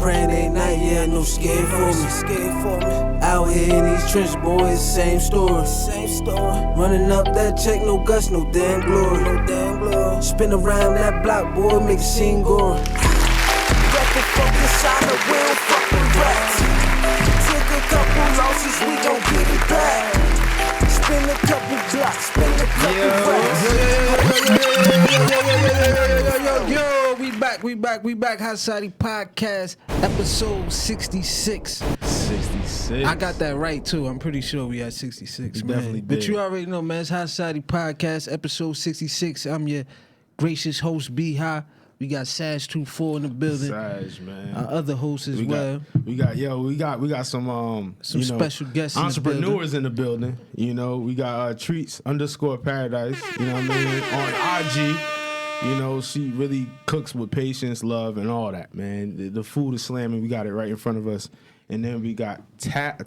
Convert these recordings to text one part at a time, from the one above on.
praying ain't night, yeah, no scared for me. Out here in these trenches, boys, same story. Running up that check, no guts, no damn glory. Spin around that block, boy, make the scene gory. Record focus solid, we don't fuck with rats. Took a couple losses, we gon' get it back. Spin a couple blocks, spin a couple rats. Yo, we back. Hot Society Podcast, episode 66. 66. I got that right too. I'm pretty sure we had 66, man. Definitely did. But you already know, man. It's Hot Society Podcast, episode 66. I'm your gracious host, B High. We got Sash 24 in the building. Sash, man. Our other hosts as well. We got some special guests entrepreneurs in the building. You know, we got Treats _ Paradise. You know what I mean? On IG. You know, she really cooks with patience, love, and all that, man. The food is slamming. We got it right in front of us. And then we got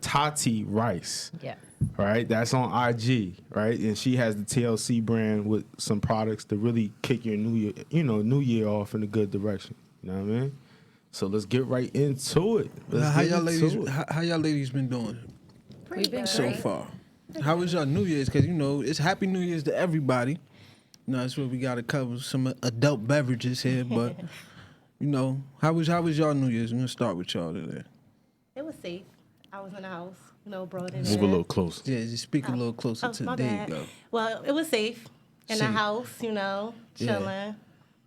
Tati Rice. Yeah. Right? That's on IG, right? And she has the TLC brand with some products to really kick your new year off in a good direction. You know what I mean? So let's get right into it. How y'all ladies been doing? We've been so great. far? How was y'all New Year's? Because, you know, it's Happy New Year's to everybody. You know, that's what we got to cover, some adult beverages here. But, you know, how was y'all New Year's? I'm going to start with y'all today. It was safe. I was in the house, brought it in. Move a little closer. Yeah, just speak a little closer to my there bad. you go. Well, it was safe in the Safe. house, chilling. Yeah.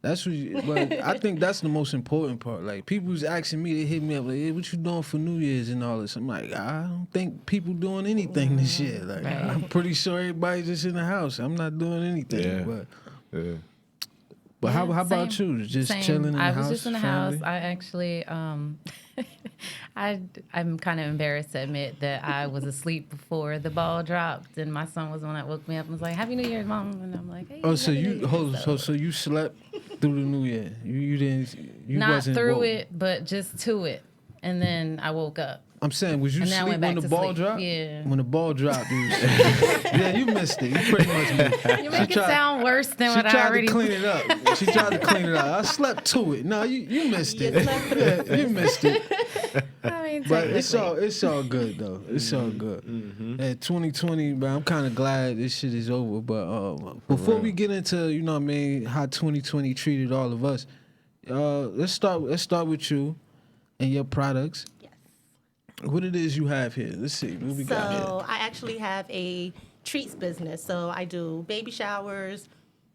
That's what but I think that's the most important part. Like, people's asking me, they hit me up like, hey, what you doing for New Year's and all this? I'm like, I don't think people doing anything this year. Like, Right. I'm pretty sure everybody's just in the house. I'm not doing anything. Yeah. But how about you? Just Same. chilling in the house? I was just in the family? house. I actually, I'm kind of embarrassed to admit that I was asleep before the ball dropped, and my son was the one that woke me up and was like, "Happy New Year, Mom!" And I'm like, "Hey." Oh, so Happy New Year." so you slept through the New Year? You Not wasn't through woke. it, but just to it, and then I woke up. I'm saying, was you And then I asleep went when back the to ball sleep. dropped? Yeah. When the ball dropped, you yeah, you missed it. You pretty much missed it. You make it sound worse than She what I tried already. to clean it up. She tried to clean it up. I slept to it. No, you missed it. Yeah, you missed it. I mean, But it's technically. all good though. It's all good. And 2020, but I'm kind of glad this shit is over. But before we get into how 2020 treated all of us, let's start with you and your products. Yes. What it is you have here? Let's see what we got here. So I actually have a treats business. So I do baby showers,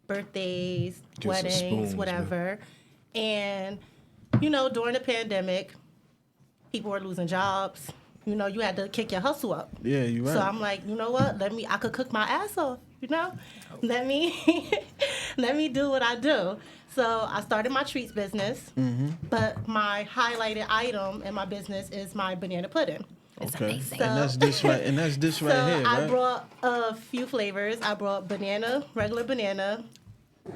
birthdays, Get some weddings, spoons, whatever. And, during the pandemic, people were losing jobs. You had to kick your hustle up. Yeah, you right. So I'm like, you know what? I could cook my ass off, Let me let me do what I do. So I started my treats business, but my highlighted item in my business is my banana pudding. It's Okay. amazing. And that's this right. And that's this right here, I right? brought a few flavors. I brought banana, regular banana,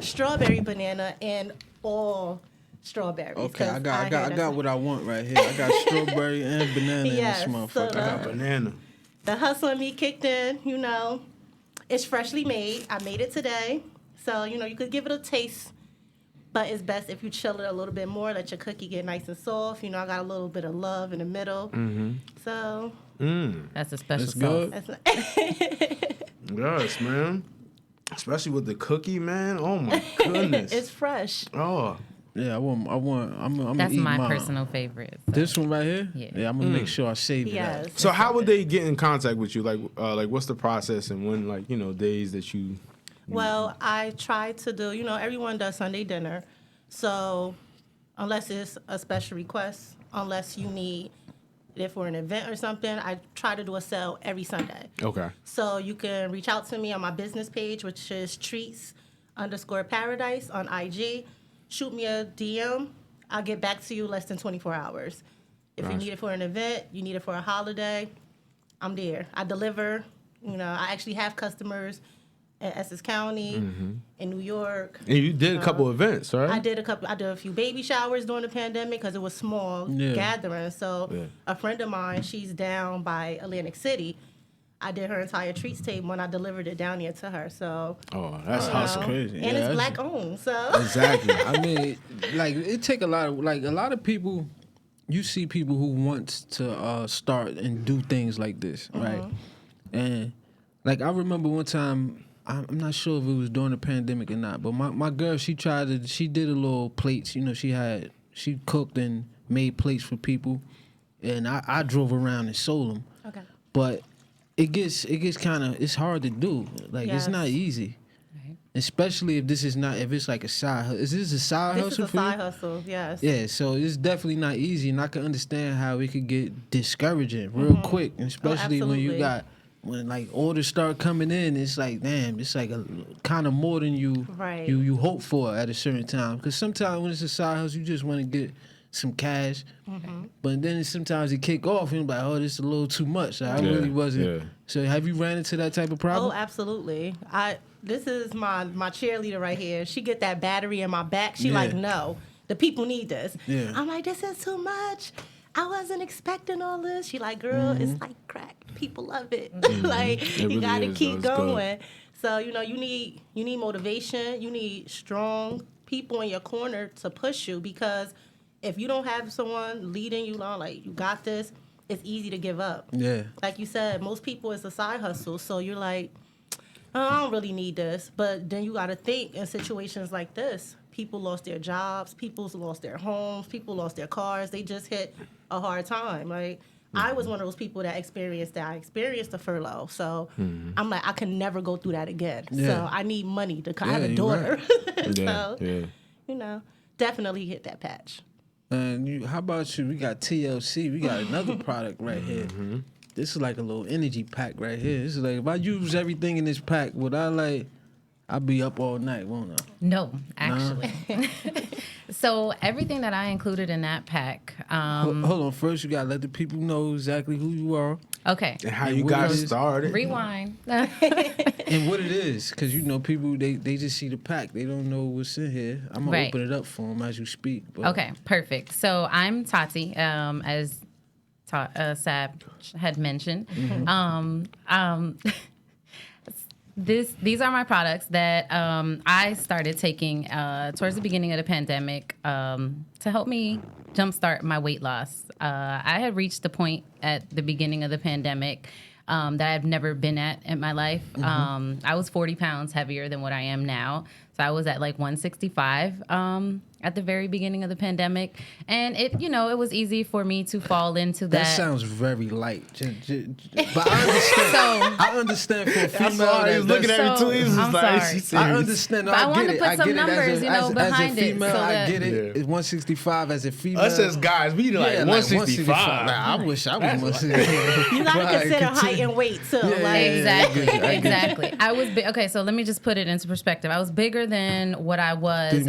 strawberry banana, and all strawberries. Okay, I 'cause got what I want right here. I got strawberry and banana Yes, in this motherfucker. so I got Banana. The hustle in me kicked in, It's freshly made. I made it today. So, you could give it a taste. But it's best if you chill it a little bit more, let your cookie get nice and soft. I got a little bit of love in the middle. So That's a special That's sauce. good. Yes, man. Especially with the cookie, man. Oh my goodness. it's fresh. Oh. Yeah, I'm That's gonna eat my mine. personal favorite. So. This one right here? Yeah. I'm gonna make sure I save it Yes. up. So how would they get in contact with you? Like what's the process and when days that you Well, I try to do, everyone does Sunday dinner. So unless it's a special request, unless you need it for an event or something, I try to do a sale every Sunday. Okay. So you can reach out to me on my business page, which is Treats _ Paradise on IG. Shoot me a DM. I'll get back to you less than 24 hours. If you need it for an event, you need it for a holiday, I'm there. I deliver. I actually have customers in Essex County, in New York. And you did a couple events, right? I did a few baby showers during the pandemic because it was small gatherings. So a friend of mine, she's down by Atlantic City. I did her entire treats table and I delivered it down here to her. So that's hustle. Crazy. and Yeah, it's that's- black owned. So Exactly. I mean, like it take a lot of people you see people who wants to start and do things like this, right? And like I remember one time, I'm not sure if it was during the pandemic or not, but my girl, she did a little plates. You know, she cooked and made plates for people, and I drove around and sold them. Okay. But it gets kind of, it's hard to do. Like it's not easy. Especially if it's like a side hustle. Is this a side hustle for you? This is a side hustle, yes. Yeah, so it's definitely not easy, and I can understand how it could get discouraging real quick, and especially when like orders start coming in. It's like, damn, it's like a kind of more than you hope for at a certain time. Because sometimes when it's a side hustle, you just want to get some cash, but then sometimes it kick off and you're like, oh, this is a little too much. I really wasn't. Yeah. So have you ran into that type of problem? Oh, absolutely. This is my cheerleader right here. She get that battery in my back. She like, no, the people need this. Yeah. I'm like, this is too much. I wasn't expecting all this. She like, girl, it's like crack. People love it. Like, it you gotta keep going. Good. So, you know, you need motivation. You need strong people in your corner to push you, because if you don't have someone leading you on, like, you got this, it's easy to give up. Yeah. Like you said, most people, it's a side hustle. So you're like, oh, I don't really need this. But then you got to think, in situations like this, people lost their jobs, people lost their homes, people lost their cars. They just hit a hard time. Like, I was one of those people that experienced that. I experienced a furlough. So I'm like, I can never go through that again. Yeah. So I need money to, I have a daughter. Right. So, you know, definitely hit that patch. And how about you? We got TLC. We got another product right here. This is like a little energy pack right here. This is like, if I use everything in this pack, I'll be up all night, won't I? No, actually. So everything that I included in that pack. Hold on. First, you got to let the people know exactly who you are. Okay. And how you got started. Rewind. And what it is. Because, you know, people, they just see the pack. They don't know what's in here. I'm going to open it up for them as you speak. But. Okay, perfect. So I'm Tati, as Sab had mentioned. These are my products that I started taking towards the beginning of the pandemic to help me jumpstart my weight loss. I had reached the point at the beginning of the pandemic that I've never been at in my life. I was 40 pounds heavier than what I am now. So I was at like 165 at the very beginning of the pandemic. And it was easy for me to fall into that. That sounds very light. But I understand. I understand for a female. He was looking at me too. He was like, I understand. But I want to put some numbers, behind it. As a female, so I get it. It's 165 as a female. Us as guys, we like 165. I wish I was 165. You got to consider height and weight too. Exactly. I was okay. So let me just put it into perspective. I was bigger than what I was at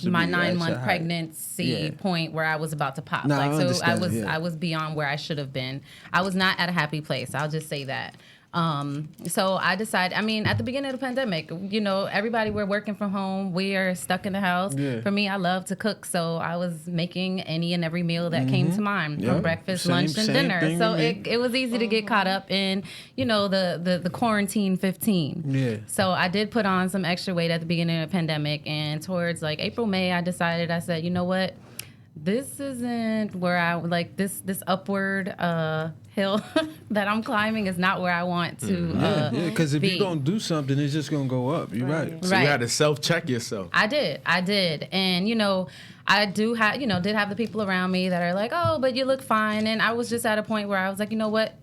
my 9-month pregnancy point where I was about to pop. I was beyond where I should have been. I was not at a happy place. I'll just say that. So I decided, at the beginning of the pandemic, everybody, we're working from home. We are stuck in the house. Yeah. For me, I love to cook. So I was making any and every meal that came to mind for breakfast, lunch, and dinner. So it was easy to get caught up in, the quarantine 15. Yeah. So I did put on some extra weight at the beginning of the pandemic. And towards like April, May, I said, you know what? This isn't where I like this upward hill that I'm climbing is not where I want to because if you don't do something, it's just gonna go up. You're right. So you had to self-check yourself. I did, and I do have did have the people around me that are like, oh, but you look fine, and I was just at a point where I was like, you know what,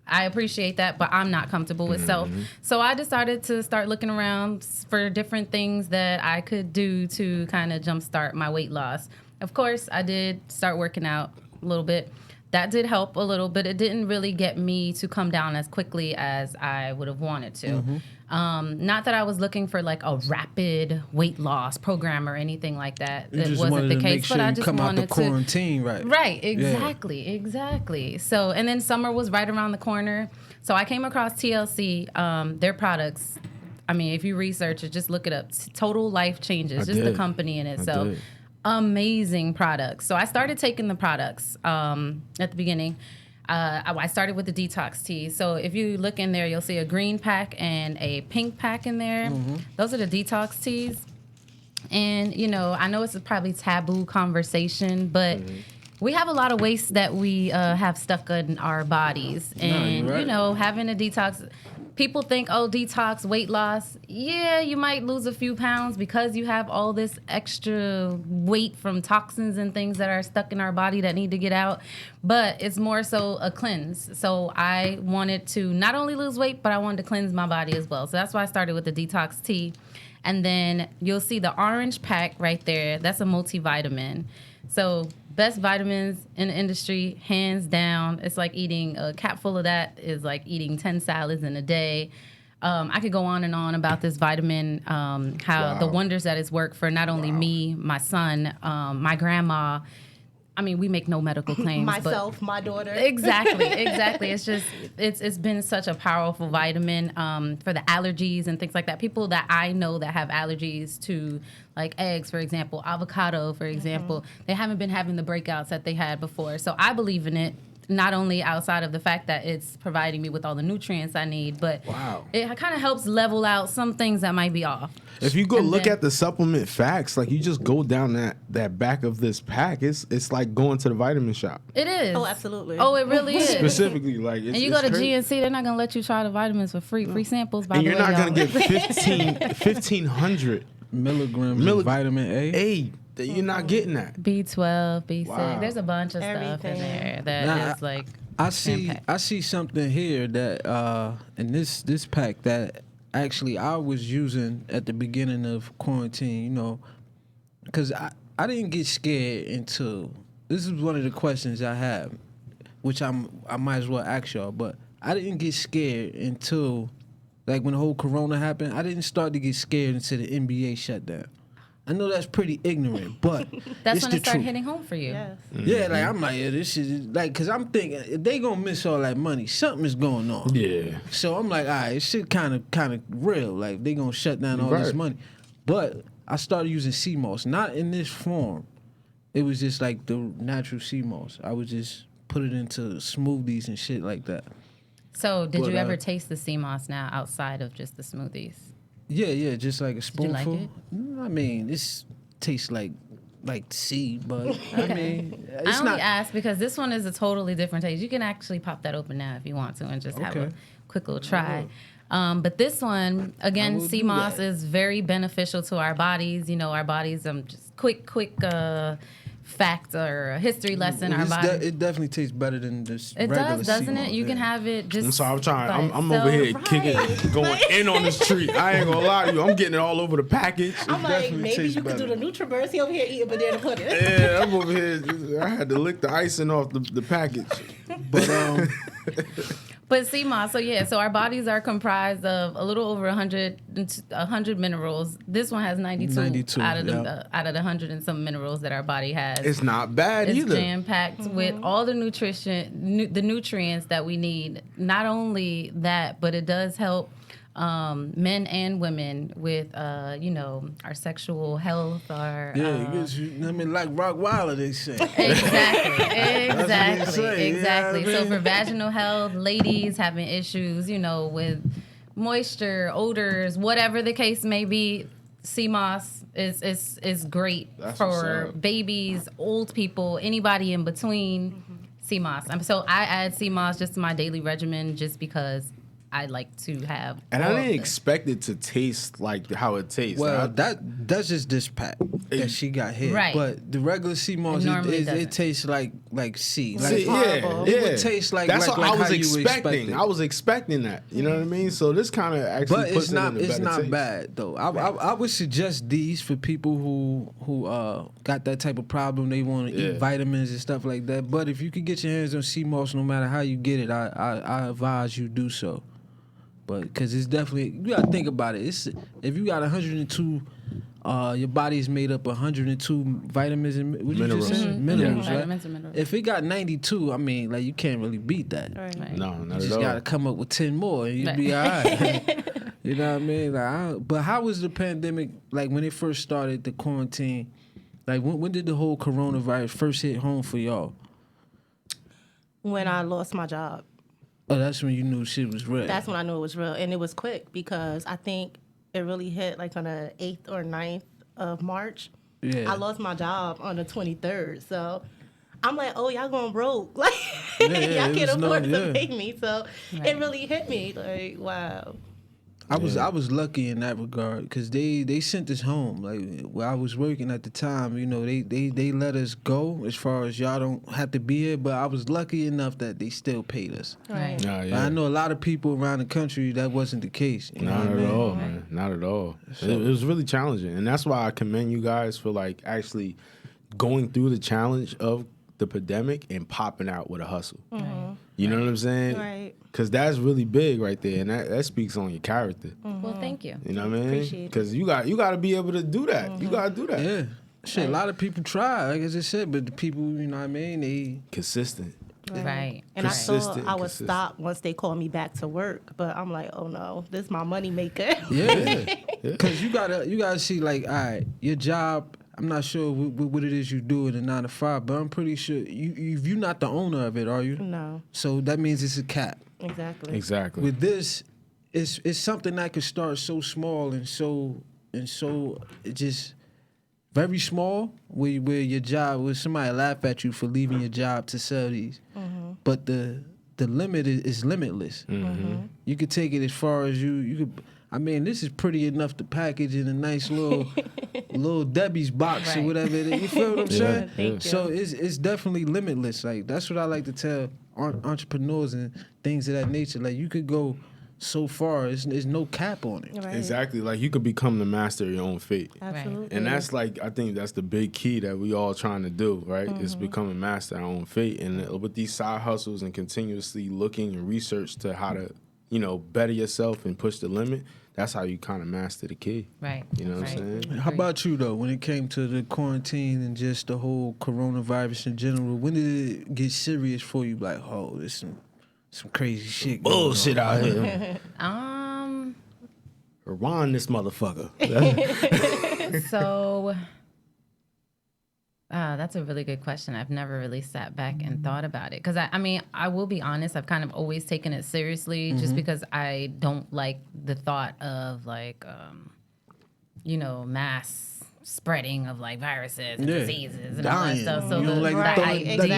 I appreciate that, but I'm not comfortable with self. So I decided to start looking around for different things that I could do to kind of jumpstart my weight loss. Of course, I did start working out a little bit. That did help a little, but it didn't really get me to come down as quickly as I would have wanted to. Not that I was looking for like a rapid weight loss program or anything like that. It wasn't the case, but I just wanted to quarantine, right? Right, exactly. So, and then summer was right around the corner. So I came across TLC, their products. If you research it, just look it up. Total Life Changes, the company in itself. Amazing products. So I started taking the products at the beginning. I started with the detox tea. So if you look in there, you'll see a green pack and a pink pack in there. Those are the detox teas. And, I know it's a probably taboo conversation, but we have a lot of waste that we have stuck in our bodies. And, right. you know, having a detox, people think, oh, detox, weight loss. Yeah, you might lose a few pounds because you have all this extra weight from toxins and things that are stuck in our body that need to get out. But it's more so a cleanse. So I wanted to not only lose weight, but I wanted to cleanse my body as well. So that's why I started with the detox tea. And then you'll see the orange pack right there. That's a multivitamin. So best vitamins in the industry, hands down. It's like eating a cap full of that is like eating 10 salads in a day. I could go on and on about this vitamin, how the wonders that it's worked for not only me, my son, my grandma. I mean, we make no medical claims. Myself, but my daughter. Exactly. It's just, it's been such a powerful vitamin for the allergies and things like that. People that I know that have allergies to, like eggs, for example, avocado, for example, they haven't been having the breakouts that they had before. So I believe in it. Not only outside of the fact that it's providing me with all the nutrients I need, but it kind of helps level out some things that might be off. If you go look at the supplement facts, like you just go down that back of this pack, it's like going to the vitamin shop. It is. Oh, absolutely. Oh, it really is. Specifically, like, and you go to GNC, they're not gonna let you try the vitamins for free samples. By and the you're way, not gonna get 1,500 milligrams of vitamin A. You're not getting that. B12, B6. There's a bunch of stuff in there that is like. I see something here that in this pack that actually I was using at the beginning of quarantine. You know, because I didn't get scared until this is one of the questions I have, which I might as well ask y'all. But I didn't get scared until like when the whole Corona happened. I didn't start to get scared until the NBA shut down. I know that's pretty ignorant, but that's when it started truth. Hitting home for you. Yes. Mm-hmm. Yeah, like I'm like, this is like, cause I'm thinking if they gonna miss all that money, something is going on. Yeah. So I'm like, all right, it shit kind of real. Like they gonna shut down all this money, but I started using sea moss, not in this form. It was just like the natural sea moss. I would just put it into smoothies and shit like that. So did you ever taste the sea moss now outside of just the smoothies? Yeah, just like a spoonful. Did you like it? I mean, this tastes like sea, but I mean, it's I only not. ask because this one is a totally different taste. You can actually pop that open now if you want to and just have a quick little try. But this one, again, sea moss is very beneficial to our bodies. You know, our bodies. Just quick fact or a history lesson. Our body. It definitely tastes better than this. It regular does, doesn't sea it? moss, You can have it just. I'm sorry, I'm trying. I'm over here kicking, going in on this treat. I ain't gonna lie to you. I'm getting it all over the package. I'm like, maybe you could do the NutriBurst. He over here eating banana pudding. Yeah, I'm over here. I had to lick the icing off the package. But sea moss, so our bodies are comprised of a little over 100 minerals. This one has 92 out of the 100 and some minerals that our body has. It's not bad either. It's jam-packed with all the the nutrients that we need. Not only that, but it does help men and women with our sexual health. I mean, like Rockweiler, they say. Exactly. So for vaginal health, ladies having issues, with moisture, odors, whatever the case may be, sea moss is great. That's for babies, old people, anybody in between. Sea moss. So I add sea moss just to my daily regimen just because I like to have. And I didn't expect it to taste like how it tastes. Well, that's just this pack that she got here. Right. But the regular sea moss, it tastes like sea. Like, it would taste like that's like, what like I was expecting. I was expecting that. You know what I mean? So this kind of actually puts it in a better taste. It's not bad though. I would suggest these for people who got that type of problem. They want to eat vitamins and stuff like that. But if you could get your hands on sea moss, no matter how you get it, I advise you do so. But because it's definitely, you gotta think about it. If you got 102, your body is made up of 102 vitamins and minerals. Minerals, right? Vitamins and minerals. If it got 92, I mean, like you can't really beat that. Right. No, not at all. You just gotta come up with 10 more, and you'll be all right. You know what I mean? But how was the pandemic like when it first started? The quarantine, like when did the whole coronavirus first hit home for y'all? When I lost my job. Oh, that's when you knew shit was real. That's when I knew it was real. And it was quick because I think it really hit like on the 8th or 9th of March. Yeah. I lost my job on the 23rd. So I'm like, oh, y'all going broke. Like, y'all can't afford to pay me. So it really hit me. Like, wow. I was lucky in that regard because they sent us home. Like where I was working at the time, you know, they let us go as far as y'all don't have to be here. But I was lucky enough that they still paid us. Right. But I know a lot of people around the country that wasn't the case. Not at all, man. Not at all. So, it was really challenging, and that's why I commend you guys for like actually going through the challenge of the pandemic and popping out with a hustle. Mm-hmm. You know what I'm saying? Right. Because that's really big right there, and that speaks on your character. Mm-hmm. Well, thank you. You know what I mean? Appreciate it. Because you got to be able to do that. Mm-hmm. You got to do that. Yeah. Shit, a lot of people try, like I just said, but the people, you know what I mean, they Consistent. Right. And I thought I would Consistent. stop once they called me back to work, but I'm like, oh no, this is my money maker. Yeah, because you gotta see, like, all right, your job. I'm not sure what it is you do in a 9 to 5, but I'm pretty sure you're not the owner of it, are you? No. So that means it's a cap. Exactly. With this, it's something that could start so small and so it just very small. Where your job, where somebody laugh at you for leaving your job to sell these, but the limit is limitless. You could take it as far as you could. I mean, this is pretty enough to package in a nice little Debbie's box or whatever it is. You feel what I'm saying? Thank you. So it's definitely limitless. Like that's what I like to tell entrepreneurs and things of that nature. Like you could go so far. There's no cap on it. Right. Exactly. Like you could become the master of your own fate. Absolutely. And that's like, I think that's the big key that we all trying to do, right? Is become a master of our own fate. And with these side hustles and continuously looking and research to how to, better yourself and push the limit, that's how you kind of master the key. Right. You know what I'm saying? How about you though? When it came to the quarantine and just the whole coronavirus in general, when did it get serious for you? Like, oh, there's some crazy shit. Bullshit out here. Rewind this motherfucker. So, that's a really good question. I've never really sat back and thought about it. Because, I will be honest, I've kind of always taken it seriously just because I don't like the thought of, like, mass spreading of, like, viruses and diseases and all that stuff. So, exactly.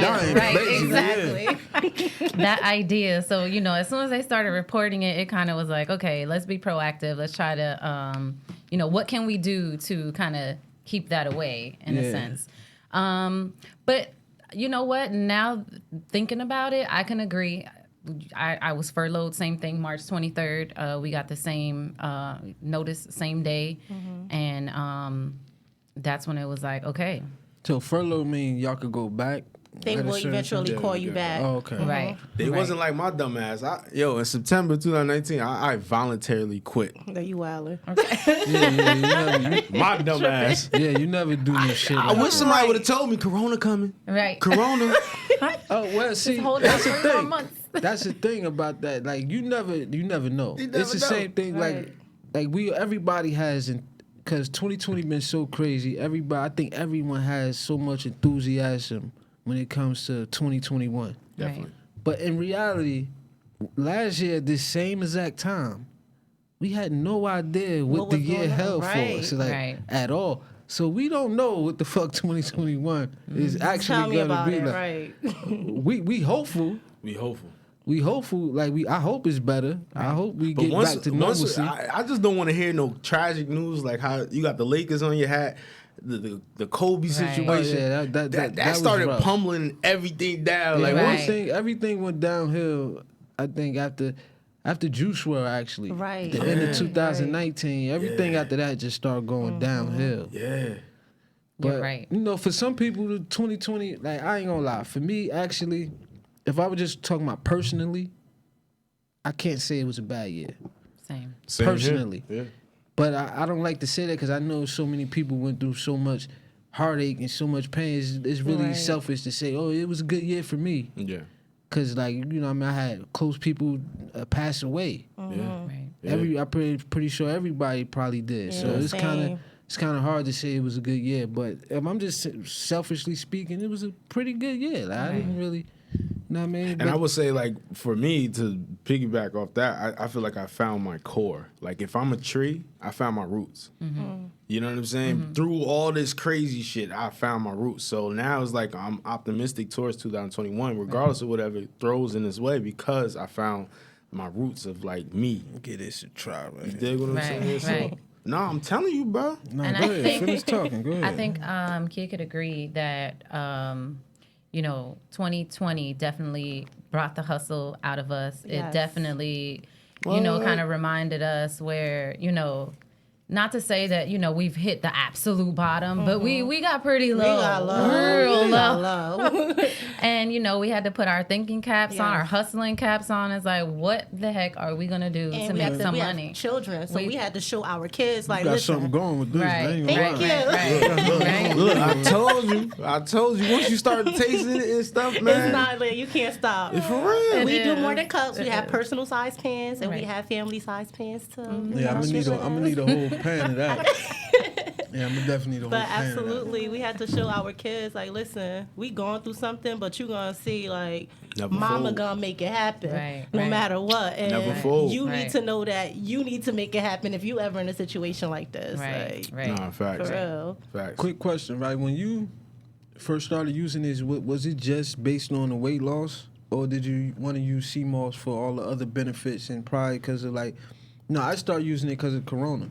That idea. So, as soon as they started reporting it, it kind of was like, okay, let's be proactive. Let's try to, what can we do to kind of keep that away in a sense. But you know what? Now thinking about it, I can agree. I was furloughed, same thing, March 23rd. We got the same notice, same day. And that's when it was like, okay. So furlough mean y'all could go back? They will eventually call you back. Oh, okay. Right. It wasn't like my dumb ass. In September 2019, I voluntarily quit. Are you wildin'? My dumb ass. Yeah, you never do no shit. I wish somebody would have told me Corona coming. Right. Corona. Oh well, see, hold that's on the 3 more thing. months. That's the thing about that. Like you never know. You never It's the know. same thing. Right. Like everybody has, because 2020 been so crazy. I think everyone has so much enthusiasm when it comes to 2021. Definitely. But in reality, last year at this same exact time, we had no idea what the was year going on. held for Right. us, like Right. at all. So we don't know what the fuck 2021 is Tell actually me gonna about be it, like. right? We hopeful. Be hopeful. We hopeful. Like I hope it's better. I hope we get back to normalcy. I just don't want to hear no tragic news like how you got the Lakers on your hat, the Kobe situation. Oh, yeah, that was started rough. pummeling everything down. Yeah, Like Right. one thing, everything went downhill. I think after Juice WRLD actually, Right. the end of 2019, everything after that just started going downhill. Yeah. But You're right. for some people, the 2020, like I ain't gonna lie, for me actually, if I was just talking about personally, I can't say it was a bad year. Same. Same here. Personally. Yeah. But I don't like to say that because I know so many people went through so much heartache and so much pain. It's really Right. selfish to say, oh, it was a good year for me. Yeah. Because, like, I had close people pass away. Yeah. Right. Yeah. I'm pretty sure everybody probably did. So Yeah, it's same. kind of hard to say it was a good year. But if I'm just selfishly speaking, it was a pretty good year. Like, I didn't really, know what I mean? And I would say, like, for me, to piggyback off that, I feel like I found my core. Like, if I'm a tree, I found my roots. You know what I'm saying? Through all this crazy shit, I found my roots. So now it's like I'm optimistic towards 2021, regardless of whatever throws in its way, because I found my roots of, like, me. Get this a try, right? You dig what I'm saying? So, no, I'm telling you, bro. No, go ahead. Finish talking. Go ahead. I think Kia could agree that, 2020 definitely brought the hustle out of us. Yes. It definitely, kind of reminded us where, not to say that, we've hit the absolute bottom, but we got pretty low. We got low. Real We low. got low. And, we had to put our thinking caps on, Yes. our hustling caps on. It's like, what the heck are we going to do And to we make had some we money? have children, so we had to show our kids, like, got listen. something going with this. I Right, ain't gonna right, lie. right. Look, I told you. Once you start tasting it and stuff, man. It's not like you can't stop. For real. We do is. more than cups. We It have is. personal size pans, and we Right. have family size pans too. Yeah, I'm gonna need a whole pan of that. Yeah, I'm gonna definitely need a whole But pan of that. absolutely, we had to show our kids, like, listen, we going through something, but you gonna see, like, Never mama fold. gonna make it happen, Right, no right. matter what. And Never fold. you Right. need to know that you need to make it happen if you ever in a situation like this. Right, Like, right. Nah, facts. for real. Facts. Quick question, right? When you first started using this, was it just based on the weight loss, or did you want to use sea moss for all the other benefits and probably because of like? No, I started using it because of Corona.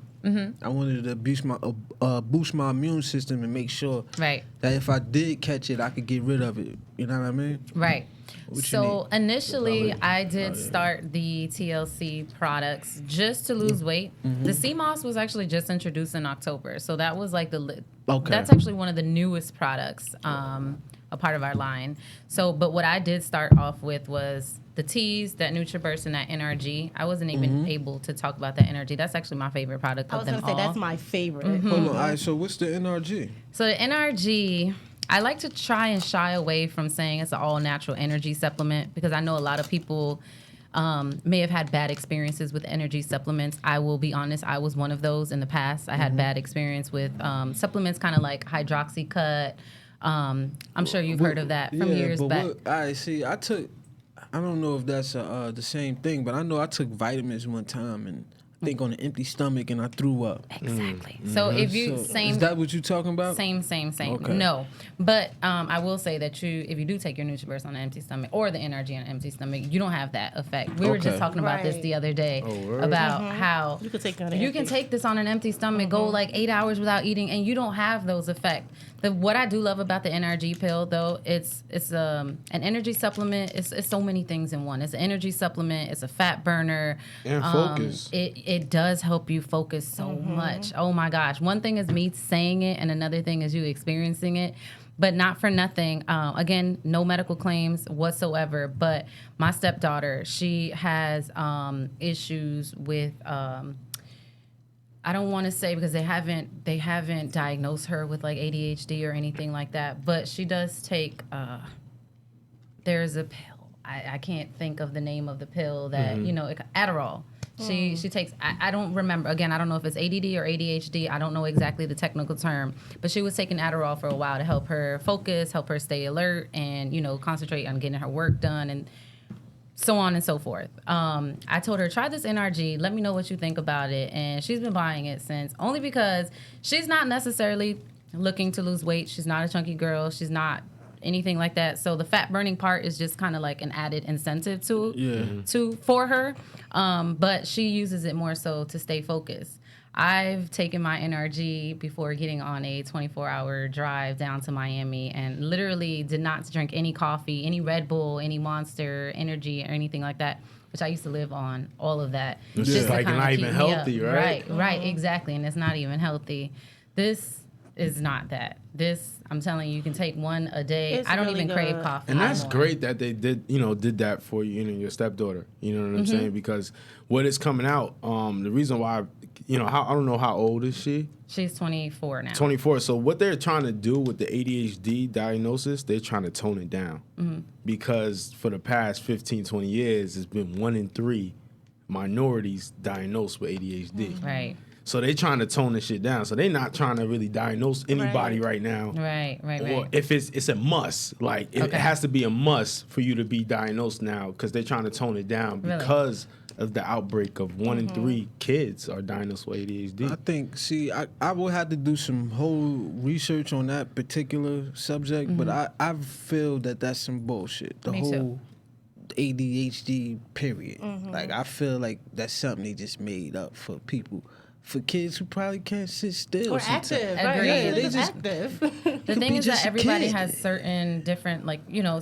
I wanted to boost my immune system and make sure Right. that if I did catch it, I could get rid of it. You know what I mean? Right. What you So need? initially, I did start the TLC products just to lose weight. The CMOS was actually just introduced in October, so that was like Okay. that's actually one of the newest products, a part of our line. So, but what I did start off with was the teas, that NutriBurst and that NRG. I wasn't even able to talk about that NRG. That's actually my favorite product I of was them gonna say all. that's my favorite. Hold on. All right. So what's the NRG? So the NRG, I like to try and shy away from saying it's an all-natural energy supplement because I know a lot of people may have had bad experiences with energy supplements. I will be honest, I was one of those in the past. I had bad experience with supplements kind of like Hydroxycut. I'm sure you've heard of that from years back. I see. I don't know if that's the same thing, but I know I took vitamins one time and I think on an empty stomach and I threw up. Exactly. So if you Is that what you're talking about? Same. Okay. No, but I will say that if you do take your NutriBurst on an empty stomach or the NRG on an empty stomach, you don't have that effect. We were just Okay. talking about this Right. the other day word? about how You could take it on an you can empty. take this on an empty stomach, go like 8 hours without eating, and you don't have those effects. What I do love about the NRG pill, though, it's an energy supplement. It's so many things in one. It's an energy supplement. It's a fat burner. And focus. It does help you focus so much. Oh my gosh! One thing is me saying it, and another thing is you experiencing it. But not for nothing. Again, no medical claims whatsoever. But my stepdaughter, she has issues with. I don't want to say because they haven't diagnosed her with like ADHD or anything like that. But she does take. There's a pill. I can't think of the name of the pill that Adderall. She takes. I don't remember. Again, I don't know if it's ADD or ADHD. I don't know exactly the technical term. But she was taking Adderall for a while to help her focus, help her stay alert, and concentrate on getting her work done and so on and so forth. I told her, try this NRG. Let me know what you think about it. And she's been buying it since, only because she's not necessarily looking to lose weight. She's not a chunky girl. She's not anything like that. So the fat burning part is just kind of like an added incentive for her. But she uses it more so to stay focused. I've taken my NRG before getting on a 24-hour drive down to Miami and literally did not drink any coffee, any Red Bull, any Monster Energy or anything like that, which I used to live on, all of that. It's just to like kinda not keep even me healthy, up. right? Right, exactly. And it's not even healthy. This is not that. This, I'm telling you, you can take one a day. It's I don't really even crave good. coffee And that's anymore. great that they did that for you and your stepdaughter. You know what I'm saying? Because what is coming out, the reason why, I don't know how old is she? She's 24 now. 24. So what they're trying to do with the ADHD diagnosis, they're trying to tone it down. Because for the past 15, 20 years, it's been 1 in 3 minorities diagnosed with ADHD. Right. So they trying to tone this shit down. So they not trying to really diagnose anybody right now. Right. Or if it's a must, like it has to be a must for you to be diagnosed now because they're trying to tone it down because of the outbreak of 1 in 3 kids are diagnosed with ADHD. I think, I will have to do some whole research on that particular subject, but I feel that that's some bullshit. The whole ADHD period. Like, I feel like that's something they just made up for people. For kids who probably can't sit still. Or active, right? Agreed. Yeah, they just active. The thing is that everybody has certain different,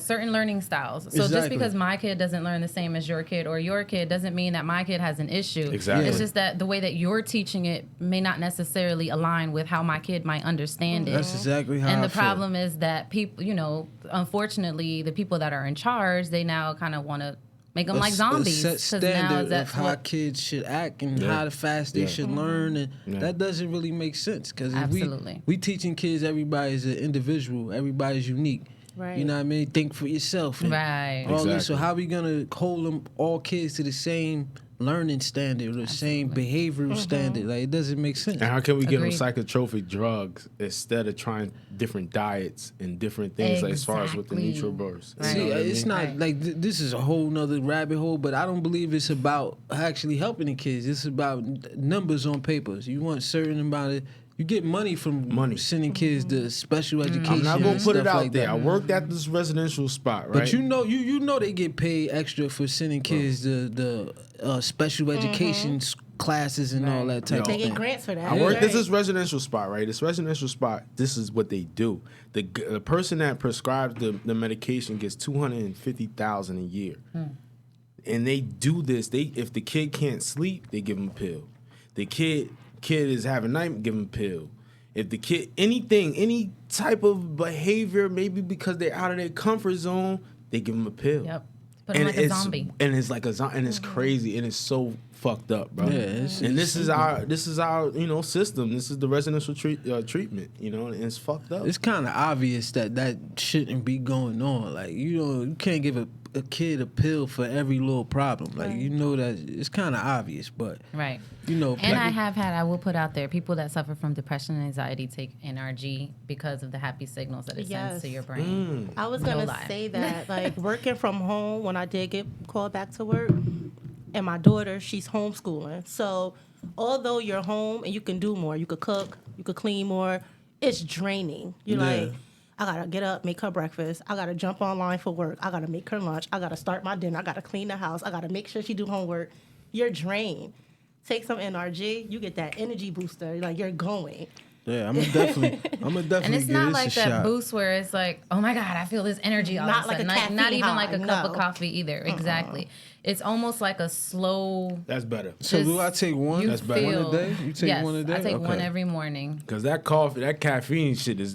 certain learning styles. So just because my kid doesn't learn the same as your kid or your kid doesn't mean that my kid has an issue. Exactly. It's just that the way that you're teaching it may not necessarily align with how my kid might understand it. That's exactly how I feel. And the problem is that people, unfortunately, the people that are in charge, they now kind of want to make them like zombies. A set standard of how kids should act and how fast they should learn, and that doesn't really make sense. Because we teaching kids everybody's an individual, everybody's unique. Right. You know what I mean? Think for yourself. Right. Exactly. So how are we gonna hold them all kids to the same learning standard or the same behavioral standard? Like, it doesn't make sense. And how can we give them psychotropic drugs instead of trying different diets and different things, like as far as with the NutriBurst? Right. See, it's not like this is a whole nother rabbit hole, but I don't believe it's about actually helping the kids. It's about numbers on papers. You want certain amount of. You get money from sending kids to special education. I'm not gonna put it out like there. That. I worked at this residential spot, right? But you know they get paid extra for sending kids to the special education classes and all that type of thing. They get grants for that. I work. This is residential spot, right? This residential spot. This is what they do. The person that prescribes the medication gets $250,000 a year, and they do this. If the kid can't sleep, they give him a pill. The kid is having night, give them a pill. If the kid, any type of behavior, maybe because they're out of their comfort zone, they give them a pill. Yep. Put them like a zombie. And it's like a zombie, and it's crazy, and it's so fucked up, bro. Yeah, this is our system. This is the residential treatment, and it's fucked up. It's kind of obvious that shouldn't be going on. Like, you can't give a kid a pill for every little problem. Like, that it's kind of obvious, but right. And I will put out there, people that suffer from depression and anxiety take NRG because of the happy signals that it sends to your brain. I was gonna say that, like, working from home, when I did get called back to work, and my daughter, she's homeschooling. So although you're home and you can do more, you could cook, you could clean more, it's draining. You're like, I gotta get up, make her breakfast. I gotta jump online for work. I gotta make her lunch. I gotta start my dinner. I gotta clean the house. I gotta make sure she do homework. You're drained. Take some NRG, you get that energy booster. Like, you're going. Yeah, I'm gonna definitely. And it's not like that boost where it's like, oh my God, I feel this energy all of a sudden. Not even like a cup of coffee either. Exactly. It's almost like a slow. That's better. So do I take one? That's better. One a day? You take one a day? I take one every morning. Because that coffee, that caffeine shit is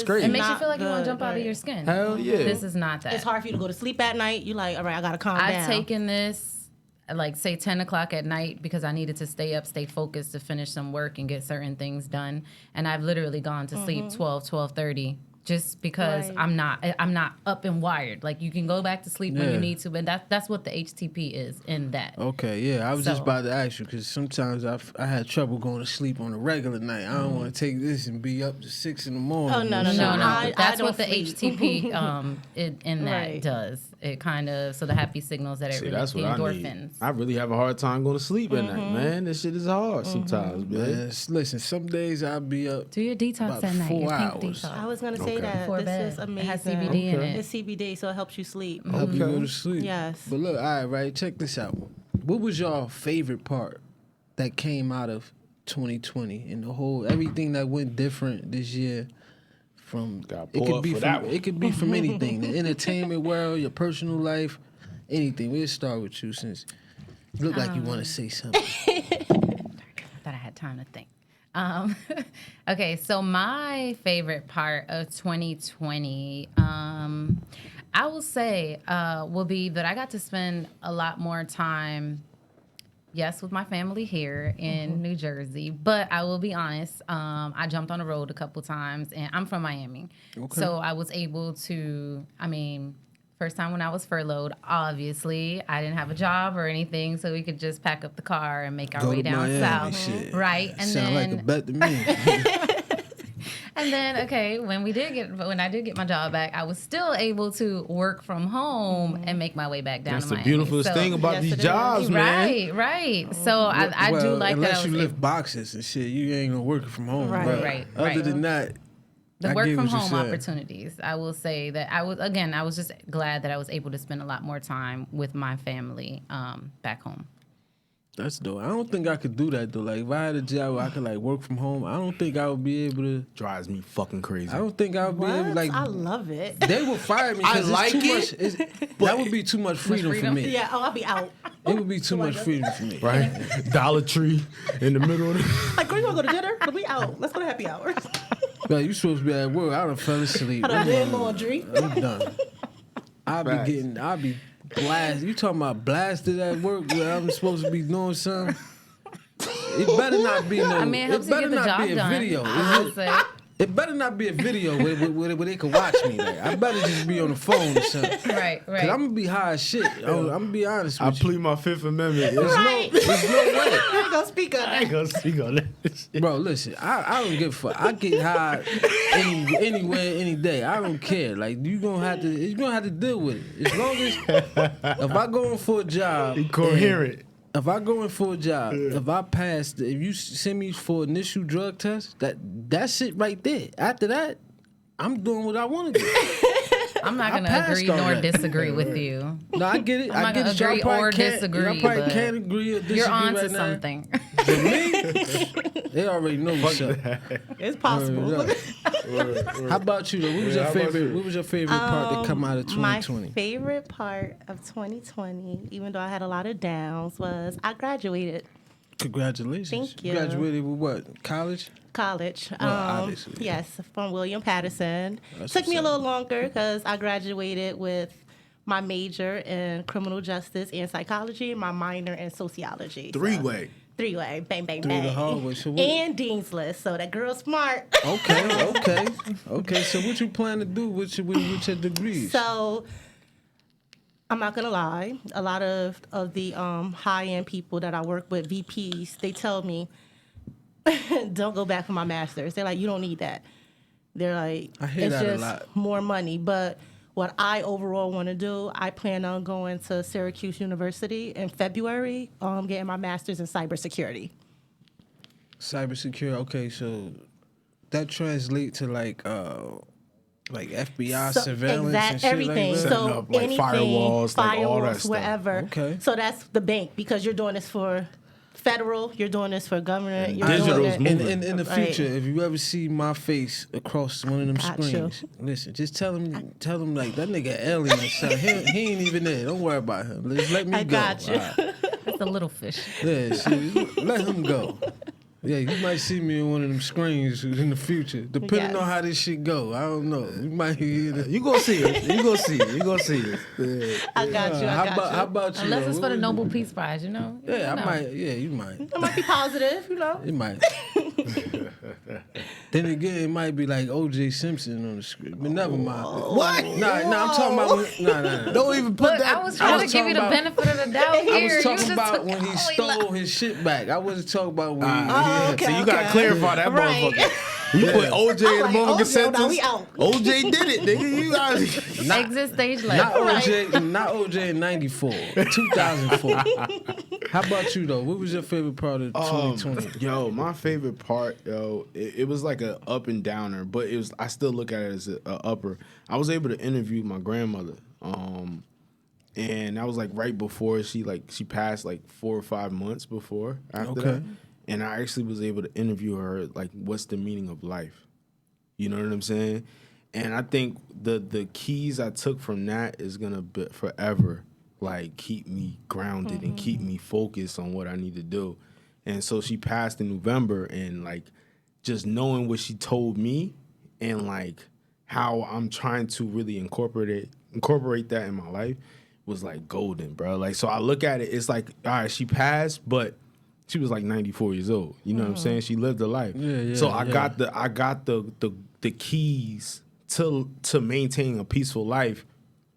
crazy. It makes you feel like you want to jump out of your skin. Hell yeah. This is not that. It's hard for you to go to sleep at night. You're like, all right, I gotta calm down. I've taken this, like, say 10 o'clock at night because I needed to stay focused to finish some work and get certain things done. And I've literally gone to sleep 12:30 just because I'm not up and wired. Like, you can go back to sleep when you need to, but that's what the HTP is in that. Okay, yeah. I was just about to ask you because sometimes I had trouble going to sleep on a regular night. I don't want to take this and be up to 6 in the morning. Oh, no. That's what the HTP in that does. It kind of, so the happy signals that it releases, the endorphins. I really have a hard time going to sleep at night, man. This shit is hard sometimes, man. Listen, some days I'll be up. Do your detox at night. 4 hours. I was gonna say that. This is amazing. It has CBD in it. It's CBD, so it helps you sleep. Help you go to sleep. Yes. But look, all right, check this out. What was your favorite part that came out of 2020 and the whole everything that went different this year? It could be from anything, the entertainment world, your personal life, anything. We'll start with you since you look like you want to say something. I thought I had time to think. Okay, so my favorite part of 2020, I will say, will be that I got to spend a lot more time, yes, with my family here in New Jersey. But I will be honest, I jumped on the road a couple times, and I'm from Miami. Okay. So I was able to, First time when I was furloughed, obviously, I didn't have a job or anything, so we could just pack up the car and make our way down Miami, south. shit. Right. And Sound then, like a bet to me. and then, okay, when I did get my job back, I was still able to work from home and make my way back down That's to the Miami. beautifulest thing about these jobs, man. Right. So I do like that. Unless you lift boxes and shit, you ain't gonna work from home. Right. Other than that, the work from home opportunities. I will say that I was just glad that I was able to spend a lot more time with my family back home. That's dope. I don't think I could do that though. Like if I had a job where I could like work from home, I don't think I would be able to. Drives me fucking crazy. I don't think I would be able to, like. I love it. They would fire me because it's too much. That would be too much freedom for me. Yeah, I'll be out. It would be too much freedom for me. Right? Dollar Tree in the middle of the... Like, girl, you want to go to dinner? But we out. Let's go to happy hours. But you supposed to be at work. I done fell asleep. I done did laundry. I'm done. I'll be blasted. You talking about blasted at work where I'm supposed to be doing something? It better not be no. It helps you get the job done. Video. It better not be a video where they can watch me. Like, I better just be on the phone or something. Right. Cause I'm gonna be high as shit. I'm gonna be honest with you. I plead my Fifth Amendment. There's no way. I ain't gonna speak on that. I ain't gonna speak on that. Bro, listen, I don't give a fuck. I get high anywhere, any day. I don't care. Like you're gonna have to deal with it. As long as if I go in for a job, Incoherent. If I go in for a job, if I pass, if you send me for initial drug test, that's it right there. After that, I'm doing what I want to do. I'm not going to agree nor disagree with you. No, I get it. I'm not going to agree or disagree. I probably can't agree or disagree. You're on to now. something. But me, they already know what's up. It's possible. How about you though? What was your favorite? What was your favorite part that come out of 2020? My favorite part of 2020, even though I had a lot of downs, was I graduated. Congratulations! Thank you. Graduated with what? College? College. Obviously. Yes, from William Patterson. Took me a little longer because I graduated with my major in criminal justice and psychology, and my minor in sociology. Three-way. Bang, bang, bang. The hallway. So and Dean's List, so that girl's smart. Okay. So what you plan to do with your degrees? So I'm not gonna lie, a lot of the high-end people that I work with, VPs, they tell me, don't go back for my master's. They're like, you don't need that. They're like, I hear it's that just a lot. more money. But what I overall want to do, I plan on going to Syracuse University in February, getting my master's in cybersecurity. Cybersecurity. Okay, so that translates to like FBI surveillance and shit everything. like that. So up, like, anything, firewalls, like, all that stuff. wherever. Okay. So that's the bank because you're doing this for federal, you're doing this for government. You're Digital's doing moving. In the future, if you ever see my face across one of them Got you. screens, listen, just tell him like that nigga alien or something. He ain't even there. Don't worry about him. Just let me I go. got you. All right. It's a little fish. Yeah, see, let him go. Yeah, you might see me in one of them screens in the future, depending Yes. on how this shit go. I don't know. You might hear that. You gonna see it. You gonna see it. You gonna see it. Yeah. I got you. How about you? Unless though? it's for What the was Nobel you- Peace Prize, you know? You Yeah, know. I might. Yeah, you might. It might be positive, you know. It might. Then again, it might be like O.J. Simpson on the screen, but never mind. What? Nah, I'm talking about. Nah. Don't even put Look, that. I was trying to give you the talking benefit of the doubt here. I was You talking just about took when he all stole his shit back. I wasn't talking about when. okay. So you gotta clarify that Right. motherfucker. You put OJ in the like, motherfucking OJ, now sentence. we out. OJ did it, nigga. You guys. Exit stage Not left. OJ in 94, 2004. How about you though? What was your favorite part of 2020? Yo, my favorite part, it was like a up and downer, but it was. I still look at it as a upper. I was able to interview my grandmother, and that was like right before she passed, like 4 or 5 months before after that. And I actually was able to interview her, like, what's the meaning of life? You know what I'm saying? And I think the keys I took from that is gonna be forever, like, keep me grounded and keep me focused on what I need to do. And so she passed in November, and like just knowing what she told me and like how I'm trying to really incorporate that in my life was like golden, bro. Like, so I look at it, it's like, all right, she passed, but she was like 94 years old. You know what I'm saying? She lived her life. So I got the keys to maintain a peaceful life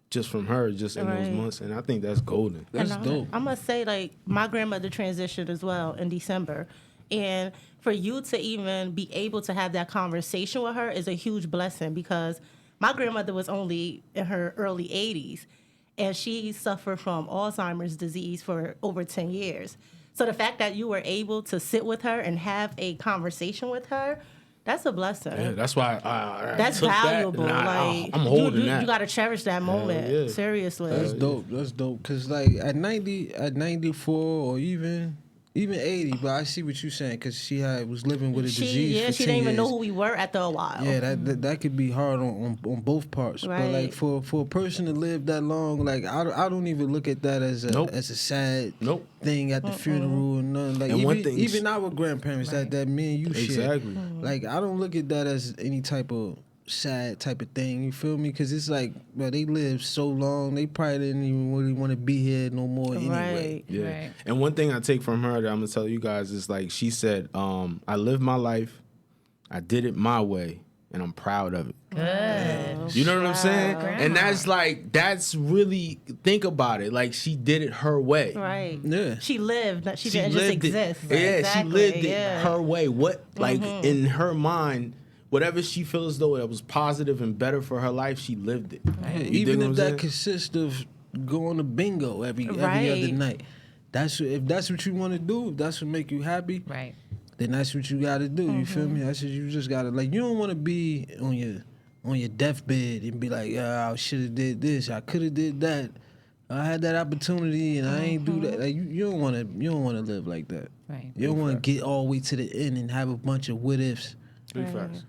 just from her, just in those months, and I think that's golden. That's dope. I must say, like, my grandmother transitioned as well in December, and for you to even be able to have that conversation with her is a huge blessing, because my grandmother was only in her early 80s, and she suffered from Alzheimer's disease for over 10 years. So the fact that you were able to sit with her and have a conversation with her, that's a blessing. Yeah, that's why I that's took valuable. That, like I'm holding you that. You gotta cherish that moment. Yeah. Seriously. That's dope. That's dope. Cause like at 90, at 94, or even 80. But I see what you're saying, because she was living with a disease. Yeah, for she 10 didn't even know years. who we were after a while. Yeah, that could be hard on both parts. Right. But like for a person to live that long, like I don't even look at that as a sad thing at the funeral and nothing. Like and even our grandparents that me and you share. Exactly. Like I don't look at that as any type of sad type of thing. You feel me? Because it's like, well, they lived so long, they probably didn't even really want to be here no more anyway. Yeah. Right. And one thing I take from her that I'm gonna tell you guys is, like, she said, I lived my life, I did it my way, and I'm proud of it. Good. You know what I'm saying? Grandma. And that's really, think about it. Like, she did it her way. Right. Yeah. She lived. She didn't just lived exist. Yeah, Exactly. she lived it Yeah. her way. What, like, in her mind, whatever she feels though that was positive and better for her life, she lived it. Yeah, You even dig if what that I'm saying? consists of going to bingo every other Right. night. If that's what you want to do, if that's what make you happy, Right. then that's what you got to do. You feel me? That's what you just got to, like, you don't want to be on your deathbed and be like, yeah, I should have did this, I could have did that, I had that opportunity and I ain't do that. Like you don't want to live like that. Right. You don't want to get all the way to the end and have a bunch of what ifs. Big facts.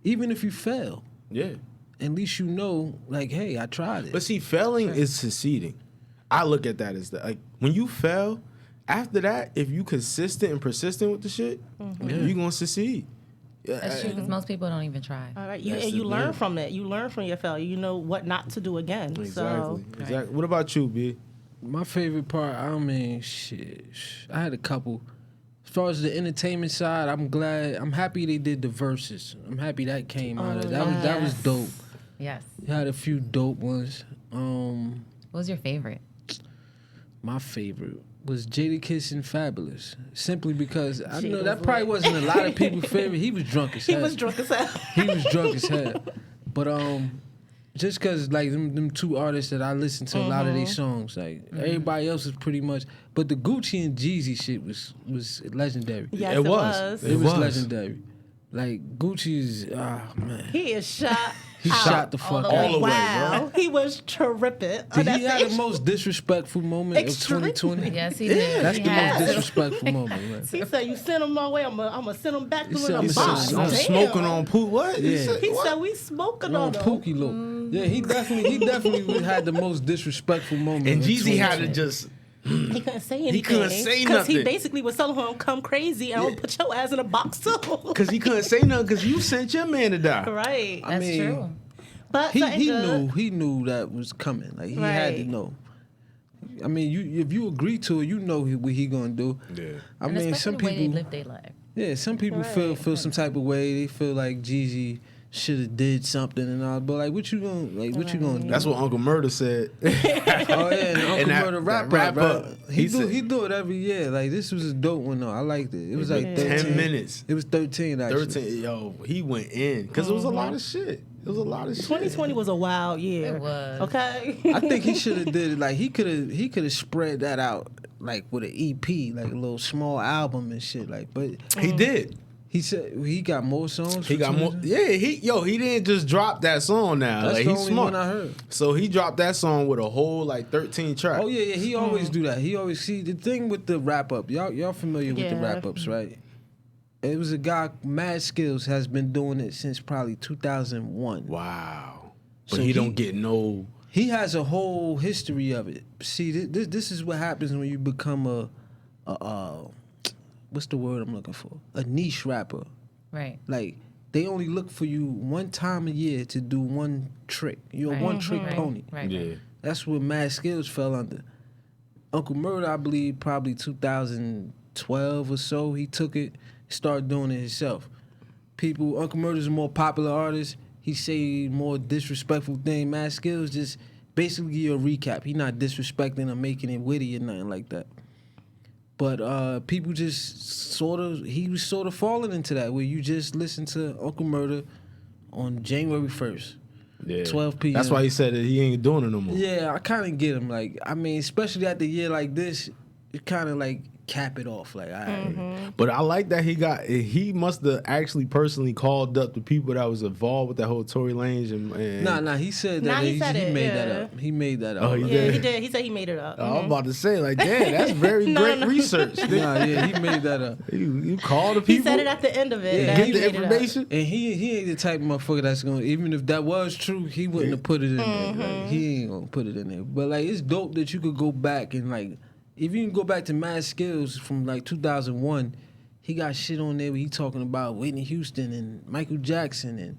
Even if you fail, Yeah. at least you know, like, hey, I tried it. But see, failing is succeeding. I look at that as like, when you fail, after that, if you consistent and persistent with the shit, you're gonna succeed. Yeah, That's true, because most people don't even try. All right. That's And you the learn thing. from it. You learn from your failure. You know what not to do again. Exactly. So, Exactly. What about you, B? My favorite part, I mean, shit, I had a couple. As far as the entertainment side, I'm happy they did the verses. I'm happy that came out of it. That was dope. Yes. You had a few dope ones. What was your favorite? My favorite was Jadakiss and Fabulous, simply because I know was that probably wasn't a lot of people's favorite. He was drunk as hell. he was drunk as hell. He was drunk as hell. But just because like them two artists that I listen to a lot of these songs, like everybody else is pretty much. But the Gucci and Jeezy shit was legendary. Yes, It was. It was legendary. Like Gucci's, man, He is shot. he shot the fuck All out. the way, Wow. bro. He was terrific. Did he have the most disrespectful moment Extremely. of 2020? Yes, he did. That's He the had most to. disrespectful moment. Right? He said, "You send him my way. I'm gonna send him back to said, in a "I'ma box." send him- I'm Damn. smoking on poop. What? Yeah. He said, "We smoking On on him." Pookie look. Yeah, he definitely had the most disrespectful moment. And of Jeezy had to 2020. just. He couldn't say anything. couldn't say Because he nothing. basically was telling him, "Come crazy, and I'll put your ass in a box too." Because he couldn't say nothing because you sent your man to die. Right. That's mean, true. But He something good. knew that was coming. Like he had to Right. know. I mean, if you agree to it, you know what he gonna do. Yeah. I And mean, especially some the way they people. live their life. Yeah, some people feel some type of way. They feel like Jeezy should have did something and all. But like, what you gonna do? That's what Uncle Murder said. Oh yeah, and Uncle that- Murder that rap wrap-up, right? he said- He do it every year. Like this was a dope one though. I liked it. It was like 13 10 minutes. It was 13 actually. 13. Yo, he went in. Because it was a lot of shit. It was a lot of shit. 2020 was a wild year. It was. Okay. I think he should have did it. Like he could have spread that out like with an EP, like a little small album and shit. Like, but He did. he said he got more songs. He for got more. 2020? Yeah, he didn't just drop that song now. That's like, the he's only smart. one I heard. So he dropped that song with a whole like 13 tracks. Oh yeah. He always do that. He always see the thing with the wrap up. Y'all familiar with the Yeah. wrap ups, right? It was a guy, Mad Skills, has been doing it since probably 2001. Wow. But So he he- don't get no. He has a whole history of it. See, this is what happens when you become a what's the word I'm looking for? A niche rapper. Right. Like they only look for you one time a year to do one trick. You're a Right. one trick Right. pony. Right. Yeah. That's what Mad Skills fell under. Uncle Murder, I believe, probably 2012 or so, he took it, started doing it himself. Uncle Murder's a more popular artist. He say more disrespectful thing. Mad Skills just basically give you a recap. He not disrespecting or making it witty or nothing like that. But people just he was sort of falling into that where you just listen to Uncle Murder on January 1st. Yeah. 12 p.m. That's why he said that he ain't doing it no more. Yeah, I kind of get him. Like, I mean, especially at the year like this, it kind of like cap it off. Like, all right. But I like that he must have actually personally called up the people that was involved with that whole Tory Lanez and Nah, he said that. He made that up. He made that up. Oh, he did. He said he made it up. I was about to say, like, damn, that's very great research. Nah, he made that up. You call the people. He said it at the end of it. Yeah, get the information. And he ain't the type of motherfucker that's gonna, even if that was true, he wouldn't have put it in there. Like, he ain't gonna put it in there. But like, it's dope that you could go back and like, if you can go back to Mad Skills from like 2001, he got shit on there where he talking about Whitney Houston and Michael Jackson and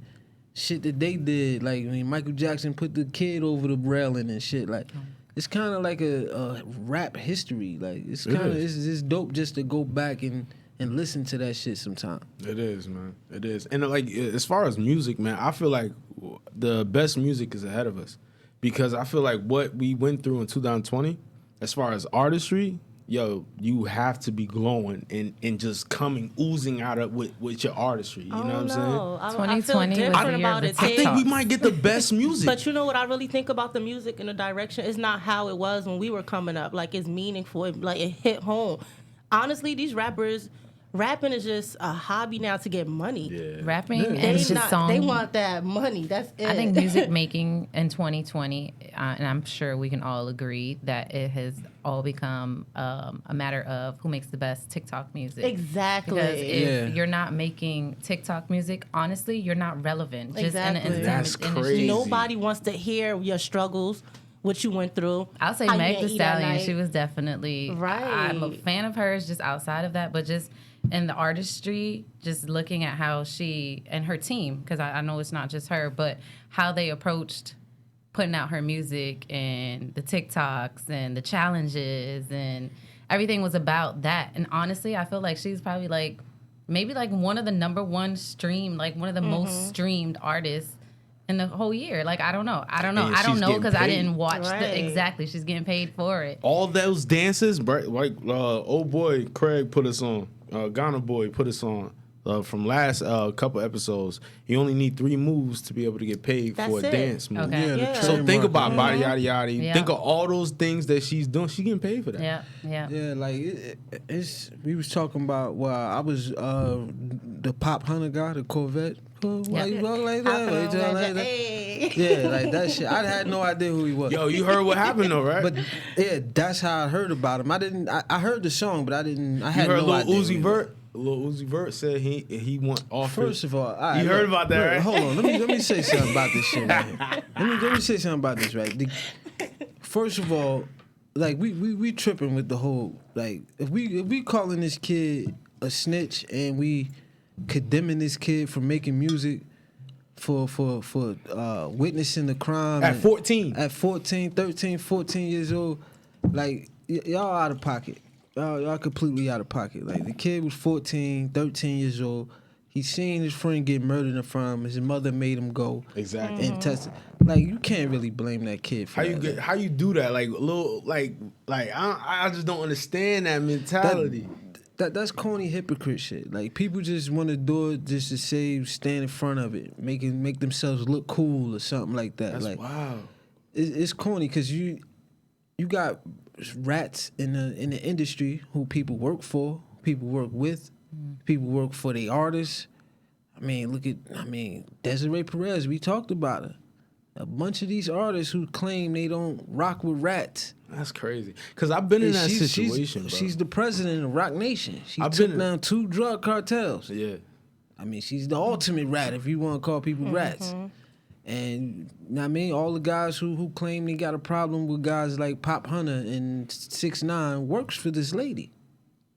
shit that they did. Like, when Michael Jackson put the kid over the railing and shit. Like, it's kind of like a rap history. Like, it's kind of it's dope just to go back and listen to that shit sometime. It is, man. It is. And like, as far as music, man, I feel like the best music is ahead of us because I feel like what we went through in 2020, as far as artistry, yo, you have to be glowing and just oozing out of with your artistry. You know what I'm saying? 2020 different about it. I think we might get the best music. But you know what I really think about the music and the direction? It's not how it was when we were coming up. Like, it's meaningful. It hit home. Honestly, these rapping is just a hobby now to get money. Yeah. Rapping and just song. They want that money. That's it. I think music making in 2020, and I'm sure we can all agree that it has all become a matter of who makes the best TikTok music. Exactly. Because if you're not making TikTok music, honestly, you're not relevant. Just in the entertainment industry. Nobody wants to hear your struggles, what you went through. I'll say Meg Thee Stallion. She was definitely right. I'm a fan of hers just outside of that, but just in the artistry, just looking at how she and her team, because I know it's not just her, but how they approached putting out her music and the TikToks and the challenges and everything was about that. And honestly, I feel like she's probably like maybe like one of the number one streamed, like one of the most streamed artists in the whole year. Like, I don't know because I didn't watch exactly. She's getting paid for it. All those dances, like old boy Craig put us on. Ghana Boy put us on from last couple episodes. You only need 3 moves to be able to get paid for a dance move. Okay. Yeah. So think about body yada yada. Yeah. Think of all those things that she's doing. She getting paid for that. Yeah. Like it's. We was talking about. Well, I was the Pop Hunter guy, the Corvette. Why you walk like that? Yeah, like that shit. I had no idea who he was. Yo, you heard what happened though, right? But yeah, that's how I heard about him. I heard the song, but I had you heard no idea. Lil Uzi Vert said he want offer. First of all, you heard about that, right? Hold on, let me say something about this shit right here. Let me say something about this, right? First of all, like we tripping with the whole, like, if we calling this kid a snitch and we condemning this kid for making music for witnessing the crime at 14 13 14 years old, like, y'all out of pocket. Y'all completely out of pocket. Like, the kid was 14 13 years old. He seen his friend get murdered in front of him. His mother made him go and test it. Like, you can't really blame that kid for how you do that. Like, little like I just don't understand that mentality. That's corny hypocrite shit. Like, people just want to do it just to stand in front of it, make themselves look cool or something like that. That's like, wow. It's corny because you got rats in the industry who people work for, people work with, people work for the artists. I mean, Desiree Perez, we talked about her. A bunch of these artists who claim they don't rock with rats. That's crazy. Because I've been in that situation, bro. She's the president of Rock Nation. She took down 2 drug cartels. Yeah. I mean, she's the ultimate rat, if you want to call people rats. And, you know what I mean, all the guys who claim they got a problem with guys like Pop Hunter and 6ix9ine works for this lady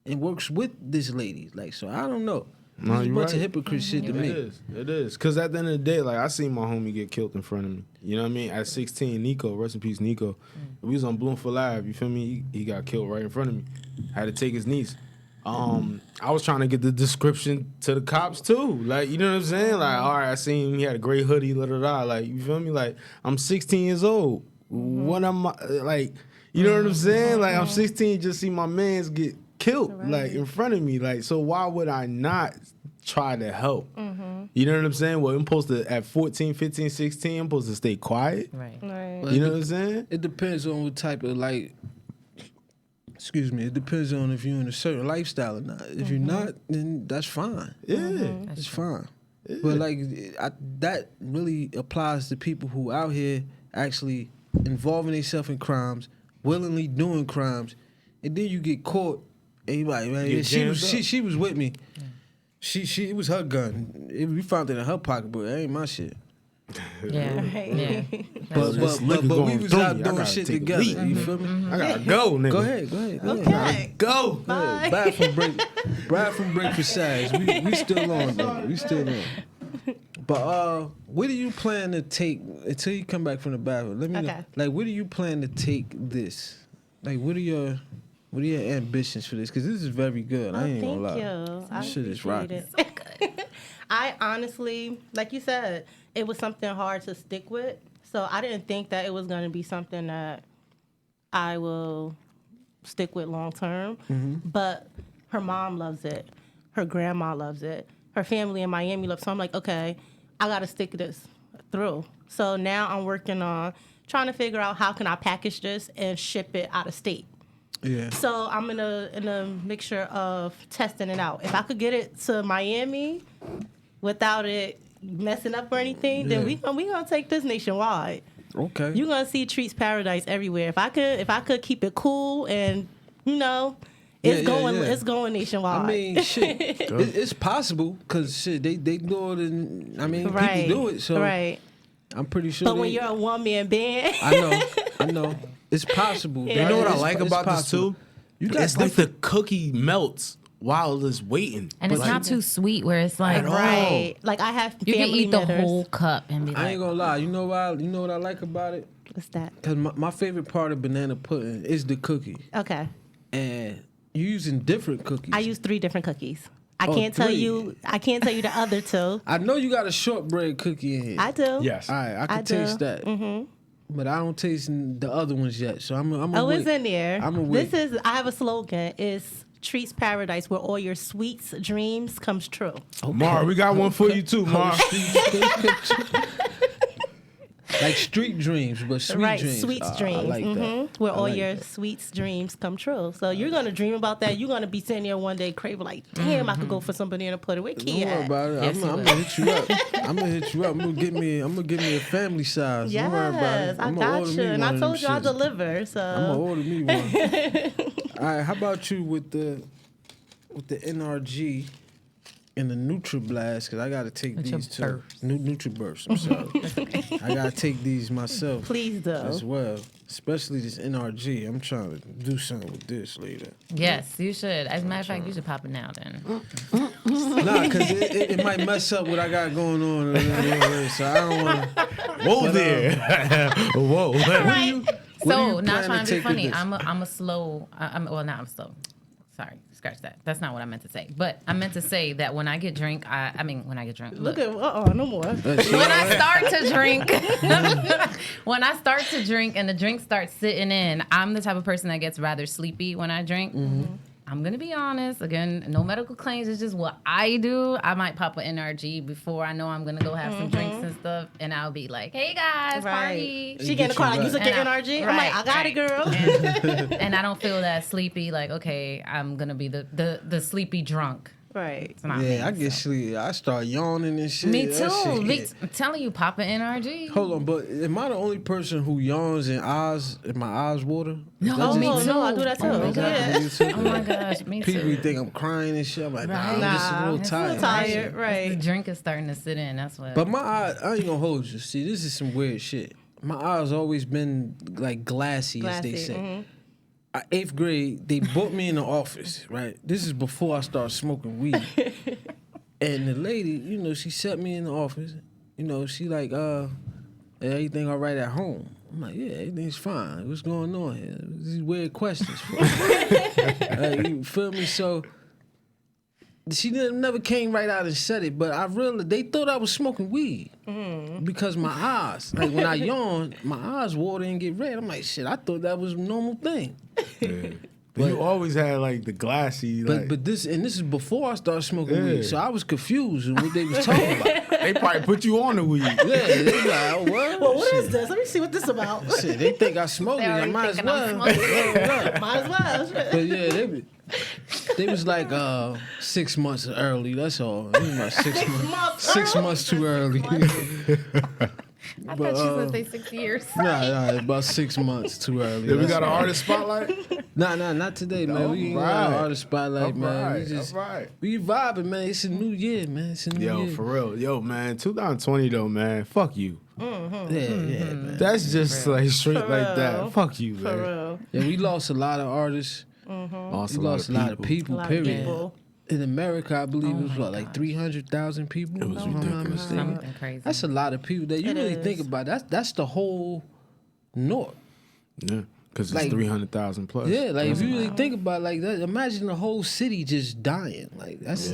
and works with this lady. Like, so I don't know. No, it's a bunch of hypocrite shit to me. It is. Because at the end of the day, like, I seen my homie get killed in front of me. You know what I mean? At 16, Nico, rest in peace, Nico. We was on Bloomfield Live, you feel me? He got killed right in front of me. I had to take his niece. I was trying to get the description to the cops too. Like, you know what I'm saying? Like, all right, I seen him, he had a gray hoodie, Like, you feel me? Like, I'm 16 years old. What am I like? You know what I'm saying? Like I'm 16, just see my mans get killed like in front of me. Like, so why would I not try to help? You know what I'm saying? Well, I'm supposed to at 14, 15, 16, I'm supposed to stay quiet. Right. You know what I'm saying? It depends on what type of like. Excuse me. It depends on if you're in a certain lifestyle or not. If you're not, then that's fine. Yeah, It's fine. Yeah. But like that really applies to people who out here actually involving themselves in crimes, willingly doing crimes, and then you get caught. And you like, man, she was with me. She it was her gun. We found it in her pocket, but it ain't my shit. Yeah. But we was out doing shit together. You feel me? I gotta go, nigga. Go ahead. Okay. Go. Bye. Bathroom break for size. We still on though. We still on. But where do you plan to take until you come back from the bathroom? Let me know. Like, where do you plan to take this? Like, what are your ambitions for this? Because this is very good. I ain't gonna lie. Thank you. This shit is rocking. I honestly, like you said, it was something hard to stick with. So I didn't think that it was going to be something that I will stick with long term. But her mom loves it. Her grandma loves it. Her family in Miami loves it. So I'm like, okay, I got to stick this through. So now I'm working on trying to figure out how can I package this and ship it out of state. Yeah. So I'm in a mixture of testing it out. If I could get it to Miami without it messing up or anything, then we gonna take this nationwide. Okay. You're gonna see Treats Paradise everywhere. If I could keep it cool and it's going nationwide. I mean, shit, it's possible because shit they do it, and I mean people do it. So I'm pretty sure. But when you're a one-man band, I know. It's possible. You know what I like about this too? It's like the cookie melts while it's waiting. And it's not too sweet where it's like like I have you family can eat the whole cup and be like, I ain't gonna lie. You know what I like about it? What's that? Because my favorite part of banana pudding is the cookie. Okay. And you're using different cookies. I use 3 different cookies. I can't tell you the other 2. I know you got a shortbread cookie in here. I do. Yes. All right, I can taste that. But I don't taste the other ones yet, so I'm wait. It's in there. wait. I have a slogan. It's Treats Paradise, where all your sweets dreams comes true. Okay. Mar, we got one for you too, Mar. Like street dreams, but sweet dreams. Sweets dreams. I like that. Where all your sweets dreams come true. So you're gonna dream about that. You're gonna be sitting there one day craving like, damn, I could go for some banana pudding. Where Key Don't worry at? about it. Yes, I'm gonna hit you up. I'm gonna get me a family size. Yes, Don't worry about it. I got you. And I told you I'll deliver. So I'm gonna order me one. All right, how about you with the NRG and the NutriBlast? Because I gotta take these too. NutriBurst. I'm sorry. I gotta take these myself. Please do. As well, especially this NRG. I'm trying to do something with this later. yes, you should. As a matter of fact, you should pop it now then. Nah, because it might mess up what I got going on. So I don't want to. Whoa there. Whoa. Right. So, not trying to be funny, I'm slow. Sorry, scratch that. That's not what I meant to say. But I meant to say that when I get drunk, Look at no more. When I start to drink and the drink starts sitting in, I'm the type of person that gets rather sleepy when I drink. I'm going to be honest. Again, no medical claims. It's just what I do. I might pop an NRG before I know I'm going to go have some drinks and stuff. And I'll be like, hey, guys, party. She getting a call like, you should get NRG? I'm like, I got it, girl. And I don't feel that sleepy. Like, okay, I'm going to be the sleepy drunk. Right. It's not me, I get sleepy. I start yawning and shit. Me too. I'm telling you, pop an NRG. Hold on, but am I the only person who yawns and my eyes water? No, me too. No, I do that too. Oh my gosh, me too. People think I'm crying and shit. I'm like, I'm just a little tired. Right. The drink is starting to sit in. That's what. But my eyes, I ain't gonna hold you. See, this is some weird shit. My eyes always been like glassy. As they say. 8th grade, they brought me in the office, right? This is before I started smoking weed. And the lady, she set me in the office. She like, everything all right at home? I'm like, yeah, everything's fine. What's going on here? These weird questions. For you feel me? So she never came right out and said it, but I realized they thought I was smoking weed because my eyes, like when I yawn, my eyes water and get red. I'm like, shit, I thought that was a normal thing. Yeah. But you always had like the glassy, like. But this is before I started smoking weed, so I was confused with what they was talking about. They probably put you on the weed. Yeah, they like, oh, what? Well, what is this? Let me see what this about. Shit, they think I smoke it. I might as well. Might as well. But yeah, they was like 6 months early. That's all. It was about 6 months. 6 months too early. I thought you was gonna say 6 years. Nah, about 6 months too early. Then we got an artist spotlight? Nah, not today, man. We ain't got an artist spotlight, man. We vibing, man. It's a new year, man. It's a new year. Yo, for real. Yo, man, 2020 though, man. Fuck you. Mm-hmm. Yeah, man. That's just like straight like that. Fuck you, man. For real. Yeah, we lost a lot of artists. Lost We lost a lot of people, period. People. In America, I believe it was what, like 300,000 people? It was ridiculous. Something crazy. That's a lot of people that you really think about. That's the whole North. Yeah, because it's Like- 300,000 plus. Yeah, like if you really think about it like that, imagine the whole city just dying. Like that's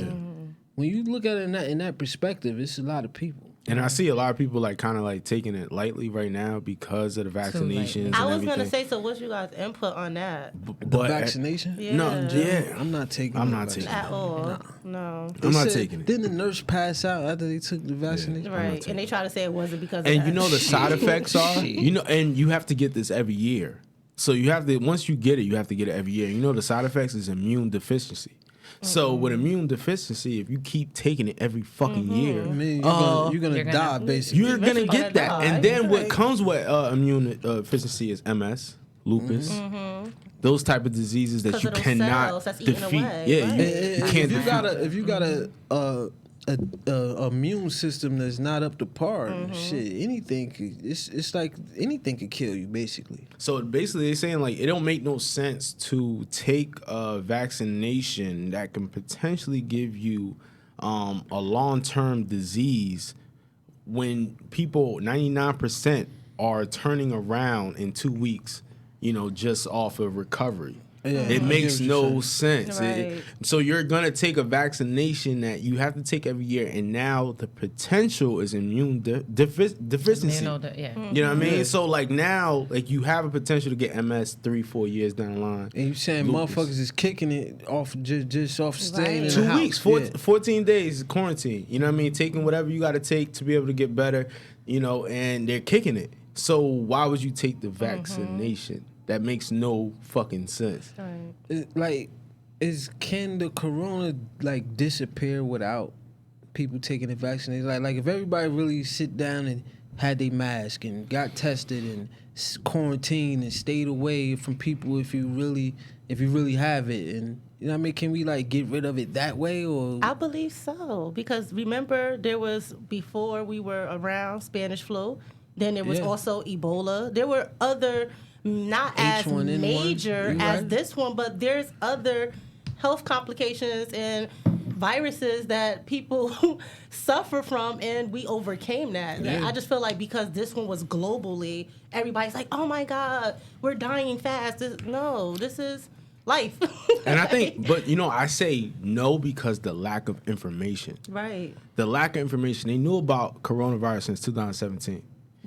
when you look at it in that perspective, it's a lot of people. And I see a lot of people like kind of like taking it lightly right now because of the vaccinations. And I was everything. gonna say, so what's you guys' input on that? The vaccination? Yeah. No, yeah. I'm not taking I'm it. not taking At it. all. No. I'm not taking it. Didn't the nurse pass out after they took the vaccination? Right. And they try to say it wasn't because of And that. you know the side effects are, and you have to get this every year. So you have to, once you get it, you have to get it every year. You know the side effects is immune deficiency. So with immune deficiency, if you keep taking it every fucking year, I mean, you're gonna die basically. you're gonna get that. And then what comes with immune deficiency is MS, lupus, those type of diseases that 'Cause you of those cannot cells that's eating defeat. away, Yeah, right? you can't defeat. If you got a immune system that's not up to par, shit, anything could, it's like anything could kill you basically. So basically, they're saying like it don't make no sense to take a vaccination that can potentially give you a long-term disease when people 99% are turning around in 2 weeks, just off of recovery. Yeah, It I makes get what you're no sense. Right. So you're gonna take a vaccination that you have to take every year, and now the potential is immune deficiency. Yeah. You know what I mean? So like now, like you have a potential to get MS 3-4 years down the line. And you saying Lupus. motherfuckers is kicking it off just off staying in the 2 house. weeks, Yeah. 14 days quarantine. You know what I mean? Taking whatever you got to take to be able to get better. And they're kicking it. So why would you take the vaccination? That makes no fucking sense. Can the corona like disappear without people taking the vaccination? Like if everybody really sit down and had their mask and got tested and quarantined and stayed away from people if you really have it, and you know what I mean, can we like get rid of it that way? Or I believe so, because remember there was, before we were around, Spanish flu, then there was also Ebola. There were other, not as H1N1. major You as right. this one, but there's other health complications and viruses that people suffer from, and we overcame that. Yeah. I just feel like because this one was globally, everybody's like, oh my God, we're dying fast. This is life. And I think, but I say no because the lack of information. Right. The lack of information. They knew about coronavirus since 2017.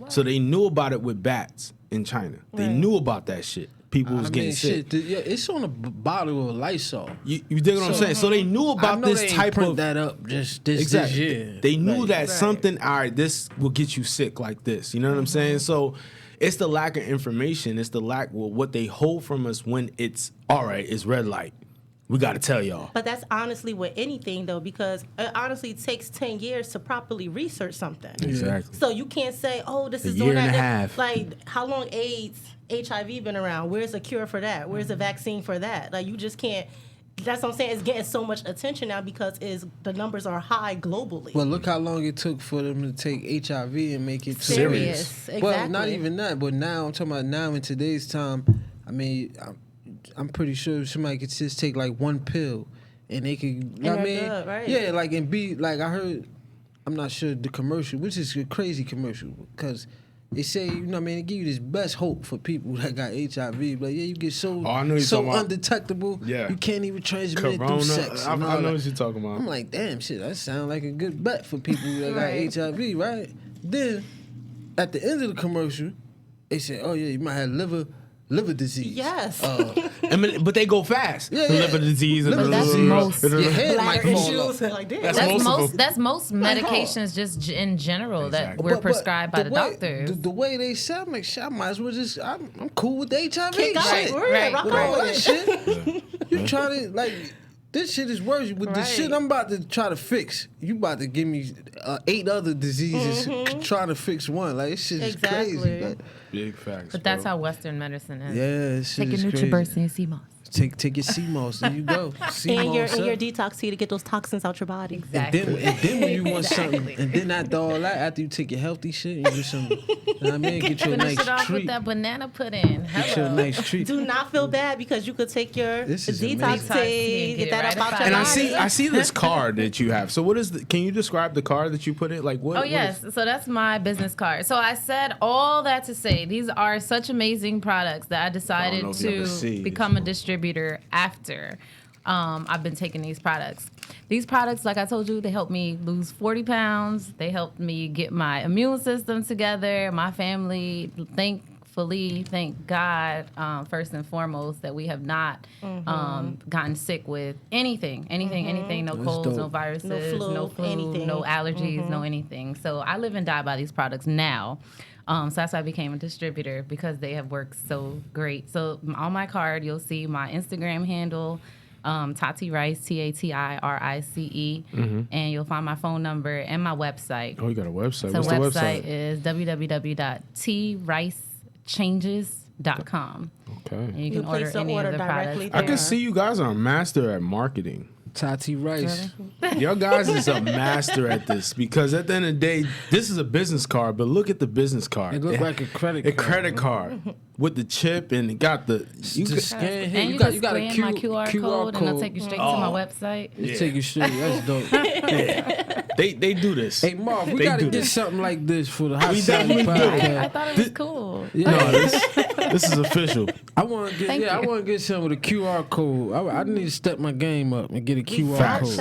So they knew about it with bats in China. They knew about that shit. People was getting sick. It's on a bottle of Lysol. You dig what I'm saying? So they knew about this type of that up just this exactly. year. They knew Like, that something. All right, this will get you sick like this. You know what I'm saying? So it's the lack of information. It's the lack of what they hold from us when it's all right. It's red light. We got to tell y'all. But that's honestly with anything, though, because it honestly takes 10 years to properly research something. Exactly. So you can't say, oh, this is year doing and that. a half. Like, how long AIDS, HIV been around? Where's the cure for that? Where's the vaccine for that? Like, you just can't. That's what I'm saying. It's getting so much attention now because the numbers are high globally. Well, look how long it took for them to take HIV and make it Serious. Exactly. Well, not even that, but now I'm talking about now in today's time. I mean, I'm pretty sure somebody could just take like one pill and they could. You know what I mean, good, right. yeah, like and be like I heard. I'm not sure the commercial, which is a crazy commercial because They say, you know what I mean, they give you this best hope for people that got HIV. But yeah, you get so undetectable, you can't even transmit it through sex. I know what you're talking about. I'm like, damn, shit, that sounds like a good bet for people that got HIV, right? Then, at the end of the commercial, they say, oh yeah, you might have liver disease. Yes. But they go fast. Yeah. Liver disease. But that's most. Your head might fall off. That's most medications just in general that we're prescribed by the doctors. The way they say, I'm like, shit, I might as well just, I'm cool with the HIV shit. With all that shit. You trying to, like, this shit is worse. With the shit I'm about to try to fix, you about to give me 8 other diseases trying to fix one. Like, this shit is crazy. Like, big facts. But that's how Western medicine is. Yeah, this shit is crazy. Take your NutriBurst and CMOS. Take your CMOS. There you go. And your detox tea to get those toxins out your body. Exactly. And then when you want something, and then after all that, after you take your healthy shit, you do some, you know what I mean? Get you a nice treat. With that banana pudding. Get you a nice treat. Do not feel bad because you could take your detox tea, get that up out your body. And I see this card that you have. So what is can you describe the card that you put in? Like what? Oh yes. So that's my business card. So I said all that to say these are such amazing products that I decided to become a distributor after I've been taking these products. These products, like I told you, they helped me lose 40 pounds. They helped me get my immune system together. My family, thank God, first and foremost, that we have not gotten sick with anything. No colds, no viruses, no flu, anything. No allergies, no anything. So I live and die by these products now. So that's why I became a distributor because they have worked so great. So on my card, you'll see my Instagram handle, Tati Rice, TATIRICE, and you'll find my phone number and my website. Oh, you got a website? So what's the website? Is www.tricechanges.com. Okay. And you can order any of the products. I can see you guys are a master at marketing. Tati Rice. Y'all guys is a master at this because at the end of the day, this is a business card, but look at the business card. It looks like a credit card. A credit card with the chip and it got the... You can scan here. And you got scan my QR code and it'll take you straight to my website. It take you straight. That's dope. They do this. Hey, Marv, we got to get something like this for the Hot Sauce Podcast. I thought it was cool. Yeah. No, this is official. I want to get something with a QR code. I need to step my game up and get a QR code.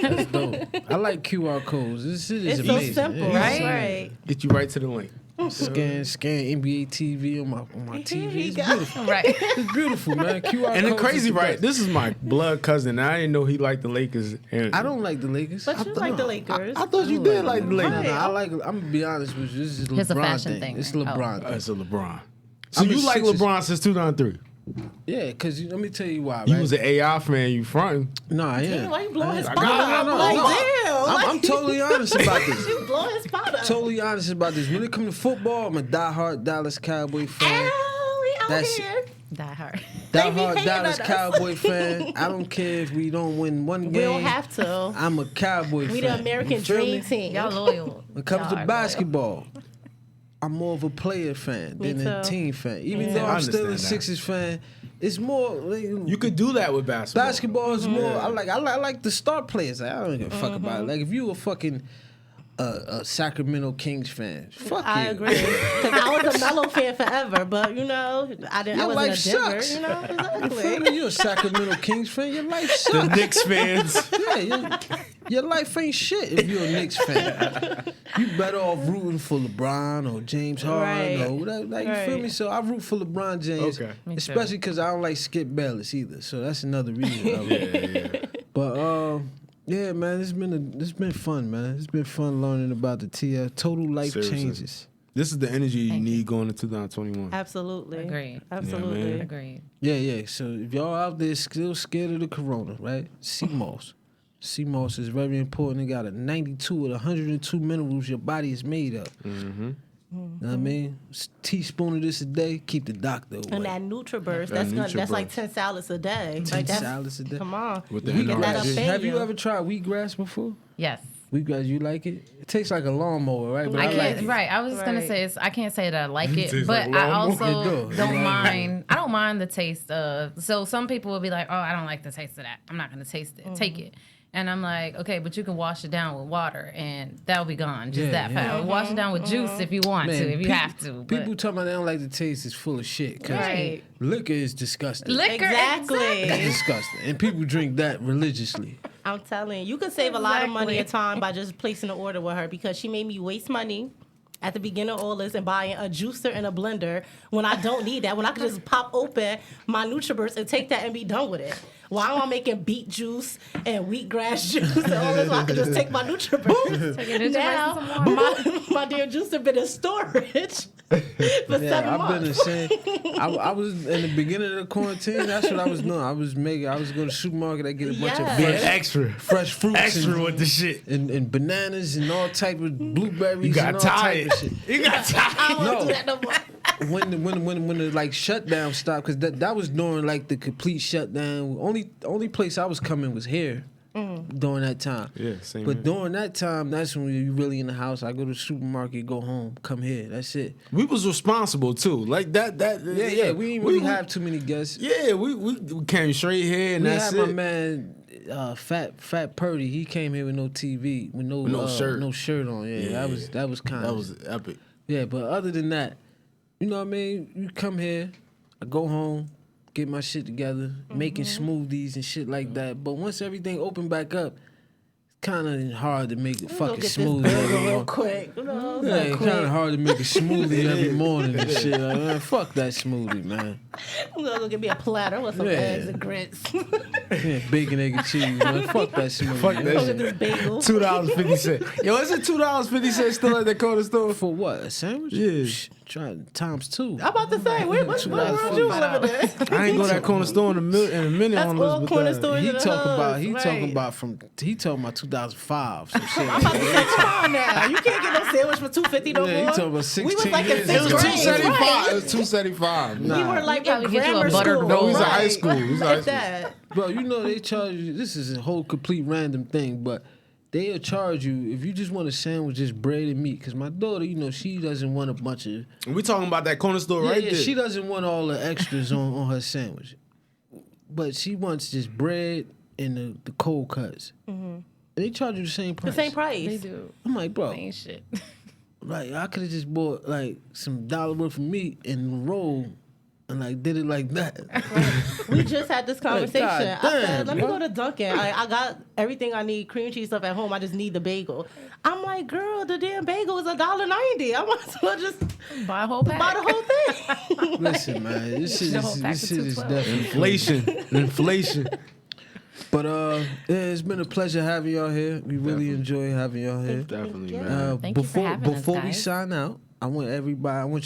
That's dope. I like QR codes. This shit is amazing. It's so simple, right? Get you right to the link. Scan NBA TV on my TV. It's beautiful. Right. It's beautiful, man. QR and the crazy, right? This is my blood cousin. I didn't know he liked the Lakers. And I don't like the Lakers. But you like the Lakers. I thought you did like the Lakers. No, I'm gonna be honest with you. This is it's LeBron a fashion thing. It's LeBron. It's a LeBron. So you like LeBron since 2003? Yeah, because let me tell you why. Right? You was an AI fan. You fronting? No, I am. Damn, why you blowing his spot up? No. I'm totally honest about this. You blowing his spot up. Totally honest about this. When it comes to football, I'm a diehard Dallas Cowboy fan. That's here. Diehard Dallas Cowboy fan. I don't care if we don't win one game. We don't have to. I'm a Cowboy fan. We the American dream team. Y'all loyal. When it comes to basketball, I'm more of a player fan than a team fan. Even though I'm still a Sixers fan, it's more. You could do that with basketball. Basketball is more. I like the star players. I don't give a fuck about it. Like if you a fucking a Sacramento Kings fan, fuck I you. agree. Because I was a Melo fan forever, but you know, I wasn't life a sucks. digger. You know, exactly. You you're a Sacramento Kings fan. Your life sucks. The Knicks fans. Yeah, your life ain't shit if you're a Knicks fan. You better off rooting for LeBron or James Harden or whatever. Like, you feel me? So I root for LeBron James, especially because I don't like Skip Bayless either. So that's another reason. But yeah, man, it's been fun, man. It's been fun learning about the TF. Total life changes. This is the energy you need going into 2021. Absolutely. Agreed. Absolutely. Yeah, agreed. Yeah. So if y'all out there still scared of the corona, right? CMOS. CMOS is very important. It got a 92 with 102 minerals your body is made of. Mm-hmm. Know what I mean? Teaspoon of this a day, keep the doctor away. And that NutriBurst, that's like 10 salads a day. 10 salads a day. Come on. With the Have you ever tried wheatgrass before? Yes. Wheatgrass, you like it? It tastes like a lawnmower, right? But I can't. Right. I was gonna say I can't say that I like it, but I also don't mind. I don't mind the taste of. So some people will be like, "Oh, I don't like the taste of that. I'm not gonna taste it. Take it." And I'm like, okay, but you can wash it down with water, and that'll be gone. Just that fast. Wash it down with juice if you want to, if you have to. People talking about they don't like the taste is full of shit. Right. Liquor is disgusting. Exactly. It's disgusting. And people drink that religiously. I'm telling you, you could save a lot of money and time by just placing an order with her because she made me waste money at the beginning of all this and buying a juicer and a blender when I don't need that. When I could just pop open my NutriBurst and take that and be done with it. Why am I making beet juice and wheatgrass juice and all this? I could just take my NutriBurst. Now, my damn juicer been in storage for 7 months. I've been saying, I was in the beginning of the quarantine. That's what I was doing. I was going to the supermarket. I get a bunch of fresh fruits, with the shit, and bananas and all type of blueberries. You got and all tired. Type of shit. You got tired. I don't do that no more. When the like shutdown stopped, because that was during like the complete shutdown. Only place I was coming was here during that time. Yeah, same. But during that time, that's when you really in the house. I go to the supermarket, go home, come here. That's it. We was responsible too, like that. Yeah. We didn't really have too many guests. Yeah, we came straight here, and that's it. My man, Fat Purdy. He came here with no TV, with no shirt on. Yeah, that was kind of. That was epic. Yeah, but other than that, you know what I mean? You come here, I go home, get my shit together, making smoothies and shit like that. But once everything opened back up, it's kind of hard to make a fucking smoothie every morning. Real quick. It's kind of hard to make a smoothie every morning and shit. Like, man, fuck that smoothie, man. I'm gonna go get me a platter with some eggs and grits. Bacon, egg, and cheese, man. Fuck that smoothie. Fuck that shit. This bagel. $2.50. Yo, is it $2.50 still at the corner store? For what? A sandwich? Yeah. Try times 2. I'm about to say, what world you living in? I ain't go to that corner store in a minute. That's all corner stores. He talking about 2005. Some shit. I'm about to say, come on now. You can't get no sandwich for $2.50 no more. He talking about 16 we was like years. in 6th grade. $2.75. It was $2.75. We were like in get you a grammar buttered school. No, he was in Right. high school. He was in high Like school. that. Bro, you know they charge you. This is a whole complete random thing, but they'll charge you if you just want a sandwich, just bread and meat. Because my daughter, you know, she doesn't want a bunch of. We talking about that corner store right there. She doesn't want all the extras on her sandwich, but she wants just bread and the cold cuts. And they charge you the same price. The same price. They do. I'm like, bro, Same shit. like I could have just bought like some $1 worth of meat and roll. And like did it like that. We just had this conversation. God I said, damn, let me bro. go to Dunkin'. I got everything I need, cream cheese stuff at home. I just need the bagel. I'm like, girl, the damn bagel is $1.90. I might as well just Buy a whole pack. buy the whole thing. Listen, man, this shit The whole pack is for $2.12. definitely Inflation. But yeah, it's been a pleasure having y'all here. We really enjoy having y'all here. Definitely, you. man. Thank you for having us, before we guys. sign out, I want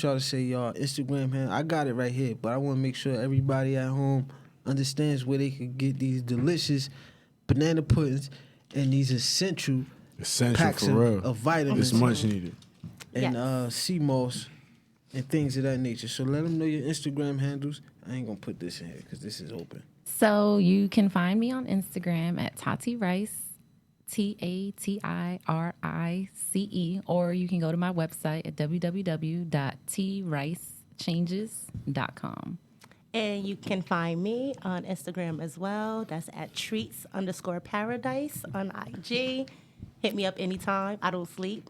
y'all to say y'all Instagram handle. I got it right here, but I want to make sure everybody at home understands where they can get these delicious banana puddings and these essential packs for real. of vitamins It's much needed. and sea moss and things of that nature. So let them know your Instagram handles. I ain't gonna put this in here because this is open. So you can find me on Instagram at Tati Rice, TATIRICE, or you can go to my website at www.tricechanges.com. And you can find me on Instagram as well. That's at treats_paradise on IG. Hit me up anytime. I don't sleep.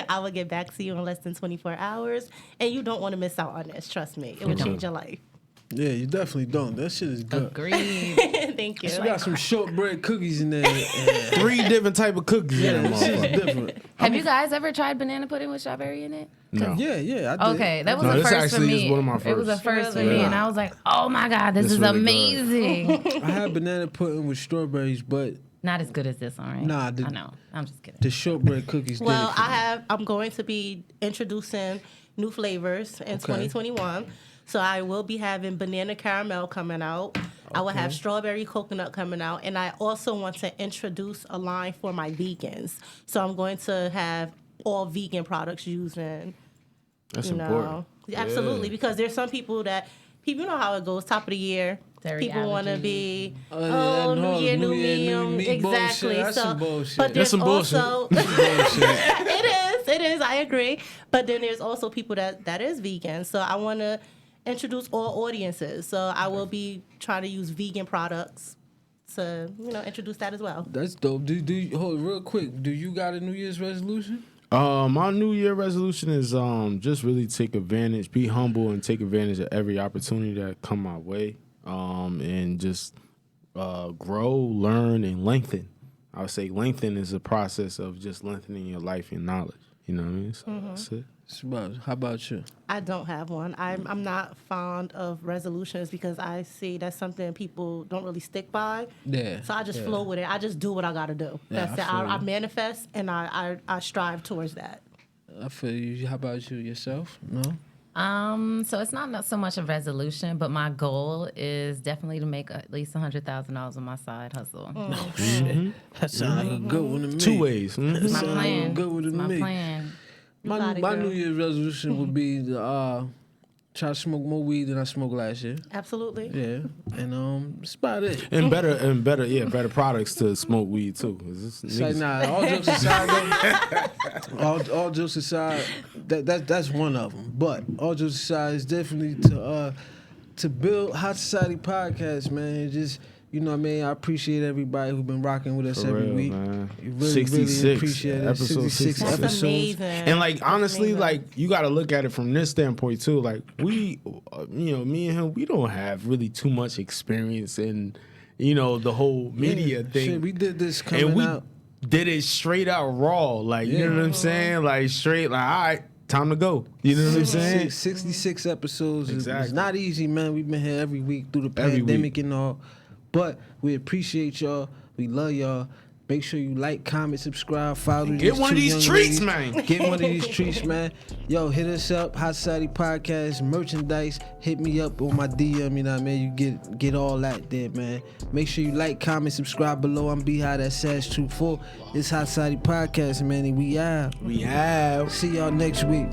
I will get back to you in less than 24 hours. And you don't want to miss out on this. Trust me. It will change your life. Yeah, you definitely don't. That shit is good. Agreed. Thank you. She got some shortbread cookies in there. 3 different type of cookies in Yeah, them. this shit's different. Have you guys ever tried banana pudding with strawberry in it? No. Yeah, I did. Okay, that was No, a this first for actually me. is one of my It was a first. first for me, Yeah. and I was like, "Oh my god, this It's is really good. amazing!" I had banana pudding with strawberries, but Not as good as this one, right? Nah, I know. I'm just kidding. the shortbread cookies did Well, it for me. I'm going to be introducing new flavors in 2021. So I will be having banana caramel coming out. I will have strawberry coconut coming out. And I also want to introduce a line for my vegans. So I'm going to have all vegan products using. That's You important. know, absolutely, because there's some people you know how it goes. Top of the year, Dairy people want to allergies. be yeah, New Year, new me, bullshit. exactly. That's some bullshit. But That's there's some bullshit. also it is. I agree. But then there's also people that is vegan. So I want to introduce all audiences. So I will be trying to use vegan products to introduce that as well. That's dope. Hold real quick. Do you got a New Year's resolution? My New Year resolution is just really be humble and take advantage of every opportunity that come my way, and just grow, learn, and lengthen. I would say lengthen is a process of just lengthening your life and knowledge. You know what I mean? So that's it. How about you? I don't have one. I'm not fond of resolutions because I see that's something people don't really stick by. Yeah. So I just flow with it. I just do what I got to do. Yeah, that's it. I manifest and I strive towards that. I feel you. How about you yourself? No? So it's not so much a resolution, but my goal is definitely to make at least $100,000 on my side hustle. Oh, shit. That sounds like a good one to me. 2 ways. My plan. Good one to my me. plan. My New Year's resolution would be to try to smoke more weed than I smoked last year. Absolutely. Yeah, and that's about it. And better products to smoke weed too. All jokes aside, though, all jokes aside, that's one of them. But all jokes aside, is definitely to build Hot Society Podcast, man. Just what I mean. I appreciate everybody who's been rocking with us every week. Man. Really 66 really appreciate it. Episode 66 That's episodes. amazing. And honestly, you got to look at it from this standpoint too. We, me and him, we don't have really too much experience in, the whole media thing. Shit, we did this coming out. Did it straight out raw. You know what I'm saying? Straight, all right, time to go. You know what I'm saying? 66 episodes. Exactly. It's not easy, man. We've been here every week through the pandemic and all. But we appreciate y'all. We love y'all. Make sure you like, comment, subscribe, follow. Get one of these treats, man. Get one of these treats, man. Yo, hit us up. Hot Society Podcast, merchandise. Hit me up on my DM, you know what I mean? You get all that there, man. Make sure you like, comment, subscribe below. I'm B-High, that's Sash24. It's Hot Society Podcast, man, and we out. We have. See y'all next week.